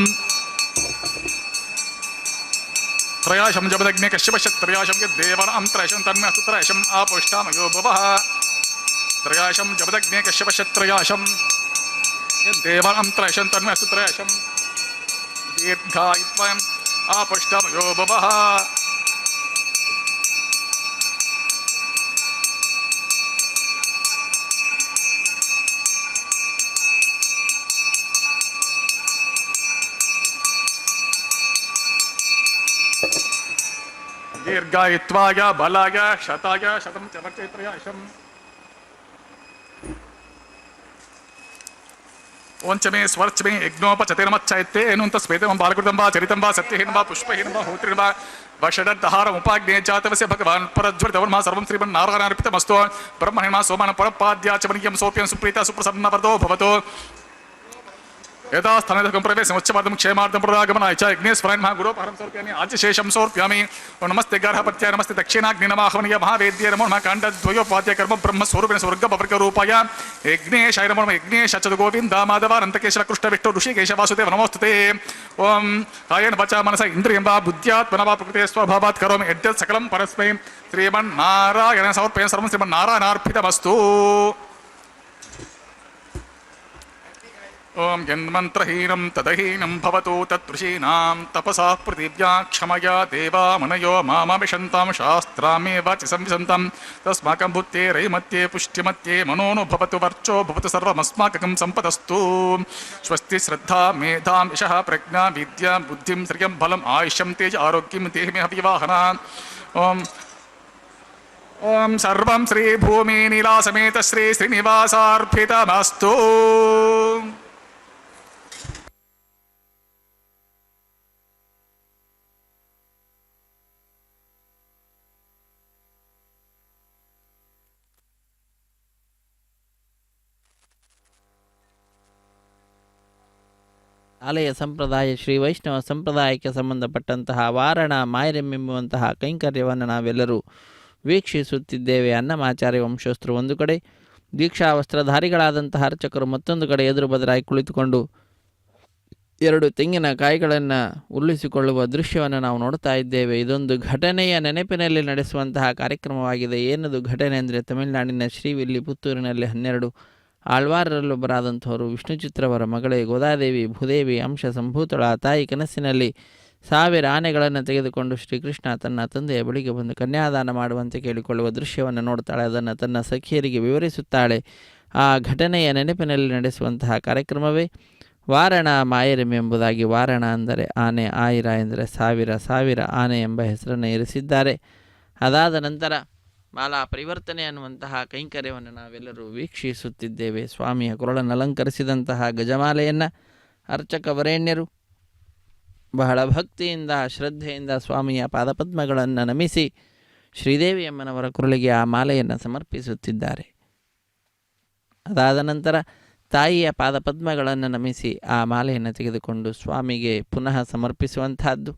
जमदग्ने कश्यपश्यत्रयाशं यद्देवरां त्रयाशं तन्मे अस्तु त्रयाशम् आपुष्टामयो भवः त्रयाशं जमदग्ने कश्यपश्यत्रयाशं देवानां त्रयशं तन्मे अस्तु त्रयशं दीर्घायुत्वम् आपुष्टमयो भवः दीर्घायुत्वाय बलाय शताय शतं च वर्चैत्रयाशम् ओंचमे स्वर्चमे यज्ञोपचतिर्मच्चैत्ते एनुन्तस्वेदं बालकृतं वा चरितं वा सत्यहीनं वा पुष्पहीनं वा होत्रिं वा वषडद्धारमुपाग्ने जातवस्य भगवान् परज्वलितवर्मा सर्वं श्रीमन्नारायणार्पितमस्तु ब्रह्मणिमा सोमानं परपाद्या च मनीयं सोप्यं सुप्रीता सुप्रसन्नवरदो भवतु यदा स्थानिकं प्रवेशम् उच्चमार्गं क्षेमार्गं प्रदागमनाय च यज्ञेश्वराय महागुरोपहरं समर्पयामि आज्यशेषं समर्पयामि नमस्ते गर्हपत्याय नमस्ते दक्षिणाग्नि नमाह्वनीय महावेद्य नमो नमः काण्डद्वयोपाद्य कर्म ब्रह्मस्वरूपेण स्वर्गपवर्गरूपाय यज्ञेशाय नमो नमः यज्ञेश च गोविन्द माधव अनन्तकेशव कृष्ण विष्णु ऋषिकेश वासुदेव नमोस्तुते ओम कायेन वाचा मनसा इन्द्रियं वा बुद्ध्यात्मना वा प्रकृते स्वभावात् करोमि यद्यत् सकलं परस्मै श्रीमन्नारायण समर्पयामि सर्वं श्रीमन्नारायणार्पितमस्तु ओम यन्मन्त्रहीनं तदहीनं भवतु तत्ऋषीणां तपसा पृथिव्या क्षमया देवा मनयो मामविशन्तां शास्त्रामेव च संविशन्तां तस्माकं बुद्धेरैमत्ये पुष्टिमत्ये मनो भवतु वर्चो भवतु सर्वमस्माकं सम्पदस्तु स्वस्ति श्रद्धा मेधां यशः प्रज्ञा विद्या बुद्धिं श्रियं बलम् आयुष्यं तेज आरोग्यं देहि विवाहना ओम ओम सर्वं श्री भूमि नीलासमेत श्री श्रीनिवासार्पितमस्तु ಆಲಯ ಸಂಪ್ರದಾಯ ಶ್ರೀ ವೈಷ್ಣವ ಸಂಪ್ರದಾಯಕ್ಕೆ ಸಂಬಂಧಪಟ್ಟಂತಹ ವಾರಣ ಮಾಯರೆಂಬೆಂಬುವಂತಹ ಕೈಂಕರ್ಯವನ್ನು ನಾವೆಲ್ಲರೂ ವೀಕ್ಷಿಸುತ್ತಿದ್ದೇವೆ. ಅನ್ನಮಾಚಾರ್ಯ ವಂಶಸ್ಥರು ಒಂದು ಕಡೆ, ದೀಕ್ಷಾ ವಸ್ತ್ರಧಾರಿಗಳಾದಂತಹ ಅರ್ಚಕರು ಮತ್ತೊಂದು ಕಡೆ ಎದುರು ಬದಲಾಗಿ ಕುಳಿತುಕೊಂಡು 2 ತೆಂಗಿನ ಕಾಯಿಗಳನ್ನು ಉರುಳಿಸಿಕೊಳ್ಳುವ ದೃಶ್ಯವನ್ನು ನಾವು ನೋಡ್ತಾ ಇದ್ದೇವೆ. ಇದೊಂದು ಘಟನೆಯ ನೆನಪಿನಲ್ಲಿ ನಡೆಸುವಂತಹ ಕಾರ್ಯಕ್ರಮವಾಗಿದೆ. ಏನದು ಘಟನೆ ಅಂದರೆ, ತಮಿಳುನಾಡಿನ ಶ್ರೀವಿಲ್ಲಿಪುತ್ತೂರಿನಲ್ಲಿ 12 ಆಳ್ವಾರರಲ್ಲೊಬ್ಬರಾದಂಥವರು ವಿಷ್ಣುಚಿತ್ರವರ ಮಗಳೇ ಗೋದಾದೇವಿ ಭೂದೇವಿ ಅಂಶ ಸಂಭೂತಳ ತಾಯಿ ಕನಸಿನಲ್ಲಿ 1000 ಆನೆಗಳನ್ನು ತೆಗೆದುಕೊಂಡು ಶ್ರೀಕೃಷ್ಣ ತನ್ನ ತಂದೆಯ ಬಳಿಗೆ ಬಂದು ಕನ್ಯಾದಾನ ಮಾಡುವಂತೆ ಕೇಳಿಕೊಳ್ಳುವ ದೃಶ್ಯವನ್ನು ನೋಡ್ತಾಳೆ. ಅದನ್ನು ತನ್ನ ಸಖಿಯರಿಗೆ ವಿವರಿಸುತ್ತಾಳೆ. ಆ ಘಟನೆಯ ನೆನಪಿನಲ್ಲಿ ನಡೆಸುವಂತಹ ಕಾರ್ಯಕ್ರಮವೇ ವಾರಣ ಮಾಯರಂ ಎಂಬುದಾಗಿ ವಾರಣ ಅಂದರೆ ಆನೆ, ಆಯಿರ ಎಂದರೆ ಸಾವಿರ, ಸಾವಿರ ಆನೆ ಎಂಬ ಹೆಸರನ್ನು ಇರಿಸಿದ್ದಾರೆ. ಅದಾದ ನಂತರ ಮಾಲಾ ಪರಿವರ್ತನೆ ಅನ್ನುವಂತಹ ಕೈಂಕರ್ಯವನ್ನು ನಾವೆಲ್ಲರೂ ವೀಕ್ಷಿಸುತ್ತಿದ್ದೇವೆ. ಸ್ವಾಮಿಯ ಕೊರಳನ್ನು ಅಲಂಕರಿಸಿದಂತಹ ಗಜಮಾಲೆಯನ್ನು ಅರ್ಚಕ ವರೇಣ್ಯರು ಬಹಳ ಭಕ್ತಿಯಿಂದ ಶ್ರದ್ಧೆಯಿಂದ ಸ್ವಾಮಿಯ ಪಾದಪದ್ಮಗಳನ್ನು ನಮಿಸಿ ಶ್ರೀದೇವಿ ಅಮ್ಮನವರ ಕೊರಳಿಗೆ ಆ ಮಾಲೆಯನ್ನು ಸಮರ್ಪಿಸುತ್ತಿದ್ದಾರೆ. ಅದಾದ ನಂತರ ತಾಯಿಯ ಪಾದಪದ್ಮಗಳನ್ನು ನಮಿಸಿ ಆ ಮಾಲೆಯನ್ನು ತೆಗೆದುಕೊಂಡು ಸ್ವಾಮಿಗೆ ಪುನಃ ಸಮರ್ಪಿಸುವಂತಹದ್ದು.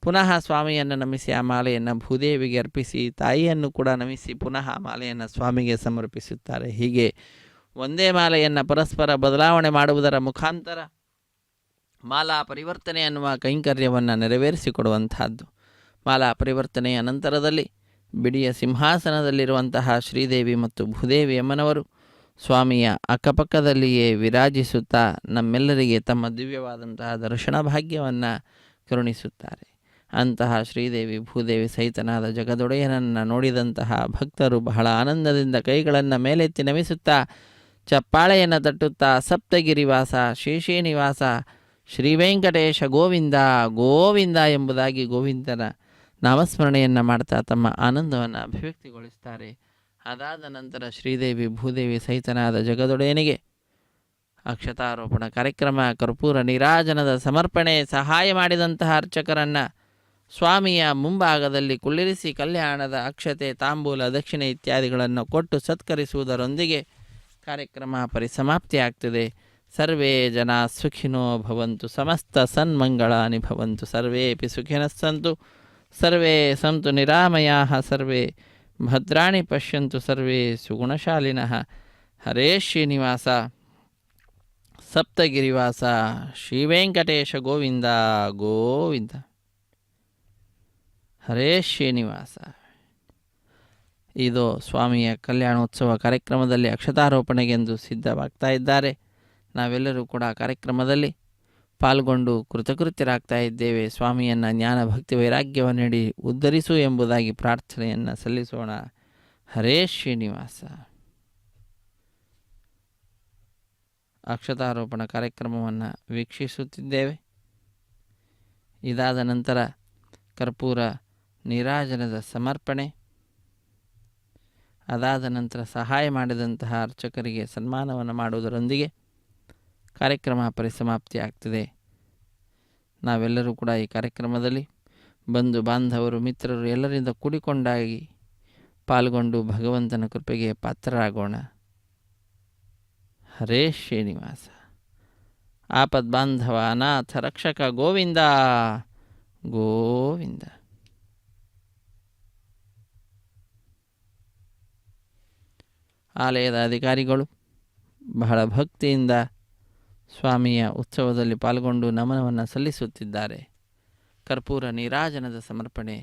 ಪುನಃ ಸ್ವಾಮಿಯನ್ನು ನಮಿಸಿ ಆ ಮಾಲೆಯನ್ನು ಭೂದೇವಿಗೆ ಅರ್ಪಿಸಿ ತಾಯಿಯನ್ನು ಕೂಡ ನಮಿಸಿ ಪುನಃ ಮಾಲೆಯನ್ನು ಸ್ವಾಮಿಗೆ ಸಮರ್ಪಿಸುತ್ತಾರೆ. ಹೀಗೆ ಒಂದೇ ಮಾಲೆಯನ್ನು ಪರಸ್ಪರ ಬದಲಾವಣೆ ಮಾಡುವುದರ ಮುಖಾಂತರ ಮಾಲಾ ಪರಿವರ್ತನೆ ಅನ್ನುವ ಕೈಂಕರ್ಯವನ್ನು ನೆರವೇರಿಸಿಕೊಡುವಂತಹದ್ದು. ಮಾಲಾ ಪರಿವರ್ತನೆಯ ನಂತರದಲ್ಲಿ ಬಿಡಿಯ ಸಿಂಹಾಸನದಲ್ಲಿರುವಂತಹ ಶ್ರೀದೇವಿ ಮತ್ತು ಭೂದೇವಿ ಅಮ್ಮನವರು ಸ್ವಾಮಿಯ ಅಕ್ಕಪಕ್ಕದಲ್ಲಿಯೇ ವಿರಾಜಿಸುತ್ತಾ ನಮ್ಮೆಲ್ಲರಿಗೆ ತಮ್ಮ ದಿವ್ಯವಾದಂತಹ ದರ್ಶನ ಭಾಗ್ಯವನ್ನು ಕರುಣಿಸುತ್ತಾರೆ. ಅಂತಹ ಶ್ರೀದೇವಿ ಭೂದೇವಿ ಸಹಿತನಾದ ಜಗದೊಡೆಯನನ್ನು ನೋಡಿದಂತಹ ಭಕ್ತರು ಬಹಳ ಆನಂದದಿಂದ ಕೈಗಳನ್ನು ಮೇಲೆತ್ತಿ ನಮಿಸುತ್ತಾ ಚಪ್ಪಾಳೆಯನ್ನು ತಟ್ಟುತ್ತಾ ಸಪ್ತಗಿರಿವಾಸ ಶೇಷೇನಿವಾಸ ಶ್ರೀವೆಂಕಟೇಶ ಗೋವಿಂದ ಗೋವಿಂದ ಎಂಬುದಾಗಿ ಗೋವಿಂದನ ನಾಮಸ್ಮರಣೆಯನ್ನು ಮಾಡ್ತಾ ತಮ್ಮ ಆನಂದವನ್ನು ಅಭಿವ್ಯಕ್ತಿಗೊಳಿಸ್ತಾರೆ. ಅದಾದ ನಂತರ ಶ್ರೀದೇವಿ ಭೂದೇವಿ ಸಹಿತನಾದ ಜಗದೊಡೆಯನಿಗೆ ಅಕ್ಷತಾರೋಪಣ ಕಾರ್ಯಕ್ರಮ, ಕರ್ಪೂರ ನೀರಾಜನದ ಸಮರ್ಪಣೆ, ಸಹಾಯ ಮಾಡಿದಂತಹ ಅರ್ಚಕರನ್ನು ಸ್ವಾಮಿಯ ಮುಂಭಾಗದಲ್ಲಿ ಕುಳ್ಳಿರಿಸಿ ಕಲ್ಯಾಣದ ಅಕ್ಷತೆ, ತಾಂಬೂಲ, ದಕ್ಷಿಣೆ ಇತ್ಯಾದಿಗಳನ್ನು ಕೊಟ್ಟು ಸತ್ಕರಿಸುವುದರೊಂದಿಗೆ ಕಾರ್ಯಕ್ರಮ ಪರಿಸಮಾಪ್ತಿಯಾಗ್ತದೆ. ಸರ್ವೇ ಜನ ಸುಖಿನೋ ಭವಂತು, ಸಮಸ್ತ ಸನ್ಮಂಗಳಾನಿ ಭವಂತು, ಸರ್ವೇಪಿ ಸುಖಿನಃ ಸಂತು, ಸರ್ವೇ ಸಂತು ನಿರಾಮಯಾಃ, ಸರ್ವೇ ಭದ್ರಾಣಿ ಪಶ್ಯಂತು, ಸರ್ವೇ ಸುಗುಣಶಾಲಿನಃ. ಹರೇ ಶ್ರೀನಿವಾಸ ಸಪ್ತಗಿರಿವಾಸ ಶ್ರೀವೆಂಕಟೇಶ ಗೋವಿಂದ ಗೋವಿಂದ. ಹರೇ ಶ್ರೀನಿವಾಸ. ಇದು ಸ್ವಾಮಿಯ ಕಲ್ಯಾಣೋತ್ಸವ ಕಾರ್ಯಕ್ರಮದಲ್ಲಿ ಅಕ್ಷತಾರೋಪಣೆಗೆಂದು ಸಿದ್ಧವಾಗ್ತಾ ಇದ್ದಾರೆ. ನಾವೆಲ್ಲರೂ ಕೂಡ ಕಾರ್ಯಕ್ರಮದಲ್ಲಿ ಪಾಲ್ಗೊಂಡು ಕೃತಕೃತ್ಯರಾಗ್ತಾ ಇದ್ದೇವೆ. ಸ್ವಾಮಿಯನ್ನು ಜ್ಞಾನ ಭಕ್ತಿ ವೈರಾಗ್ಯವನ್ನು ನೀಡಿ ಉದ್ಧರಿಸು ಎಂಬುದಾಗಿ ಪ್ರಾರ್ಥನೆಯನ್ನು ಸಲ್ಲಿಸೋಣ. ಹರೇ ಶ್ರೀನಿವಾಸ. ಅಕ್ಷತಾರೋಪಣ ಕಾರ್ಯಕ್ರಮವನ್ನು ವೀಕ್ಷಿಸುತ್ತಿದ್ದೇವೆ. ಇದಾದ ನಂತರ ಕರ್ಪೂರ ನೀರಾಜನದ ಸಮರ್ಪಣೆ, ಅದಾದ ನಂತರ ಸಹಾಯ ಮಾಡಿದಂತಹ ಅರ್ಚಕರಿಗೆ ಸನ್ಮಾನವನ್ನು ಮಾಡುವುದರೊಂದಿಗೆ ಕಾರ್ಯಕ್ರಮ ಪರಿಸಮಾಪ್ತಿ ಆಗ್ತದೆ. ನಾವೆಲ್ಲರೂ ಕೂಡ ಈ ಕಾರ್ಯಕ್ರಮದಲ್ಲಿ ಬಂಧು ಬಾಂಧವರು ಮಿತ್ರರು ಎಲ್ಲರಿಂದ ಕೂಡಿಕೊಂಡಾಗಿ ಪಾಲ್ಗೊಂಡು ಭಗವಂತನ ಕೃಪೆಗೆ ಪಾತ್ರರಾಗೋಣ. ಹರೇ ಶ್ರೀನಿವಾಸ. ಆಪದ್ಬಾಂಧವ ಅನಾಥ ರಕ್ಷಕ ಗೋವಿಂದ ಗೋವಿಂದ. ಆಲಯದ ಅಧಿಕಾರಿಗಳು ಬಹಳ ಭಕ್ತಿಯಿಂದ ಸ್ವಾಮಿಯ ಉತ್ಸವದಲ್ಲಿ ಪಾಲ್ಗೊಂಡು ನಮನವನ್ನು ಸಲ್ಲಿಸುತ್ತಿದ್ದಾರೆ. ಕರ್ಪೂರ ನೀರಾಜನದ ಸಮರ್ಪಣೆ.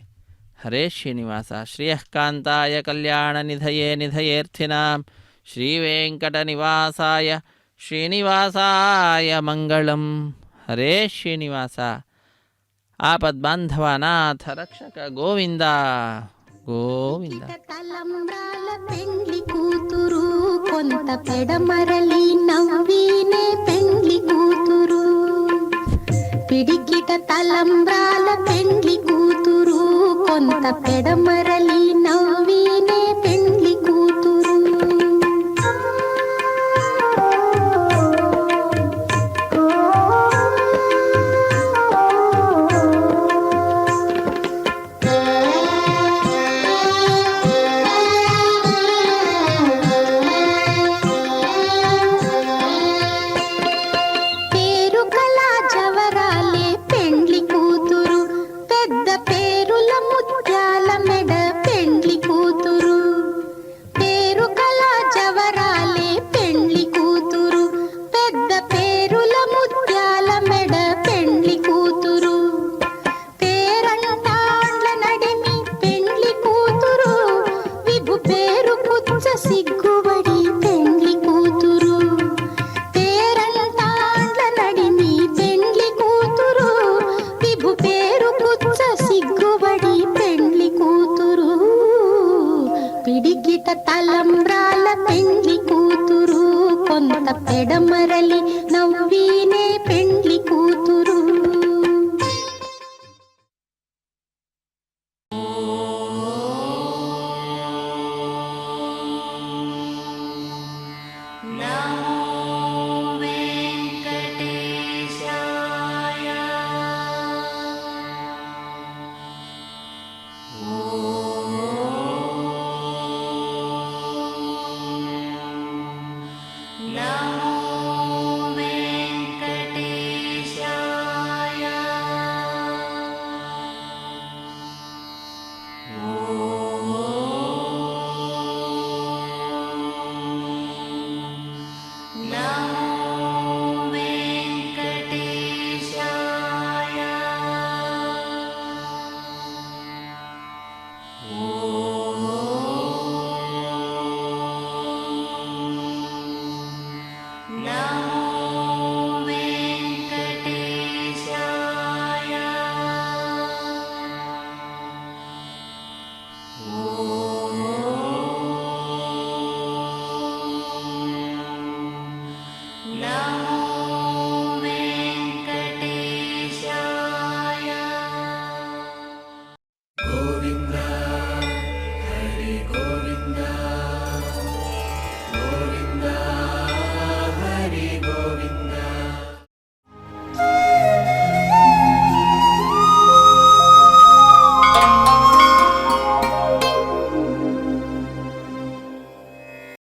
ಹರೇ ಶ್ರೀನಿವಾಸ. ಶ್ರೀಯಃಕಾಂತಾಯ ಕಲ್ಯಾಣ ನಿಧಯೇ ನಿಧಯೇರ್ಥಿನಾಂ ಶ್ರೀವೆಂಕಟ ನಿವಾಸಾಯ ಶ್ರೀನಿವಾಸಾಯ ಮಂಗಳಂ. ಹರೇ ಶ್ರೀನಿವಾಸ. ಆಪದ್ಬಾಂಧವ ಅನಾಥ ರಕ್ಷಕ ಗೋವಿಂದ ಗೋವಿಂದ. తలంబ్రాల పెండ్లి కూతురు కొంత పెడమరలి నవ్వీనే పెండ్లి కూతురు. పిడికిట తలంబ్రాల పెండ్లి కూతురు కొంత పెడమరలి నవ్వీనే పెండ్లి కూతురు. పిడికిట తలంబ్రాల పెండ్లి కూతురు కొంత పెడమరలి నవ్వీనే పెండ్లి కూతురు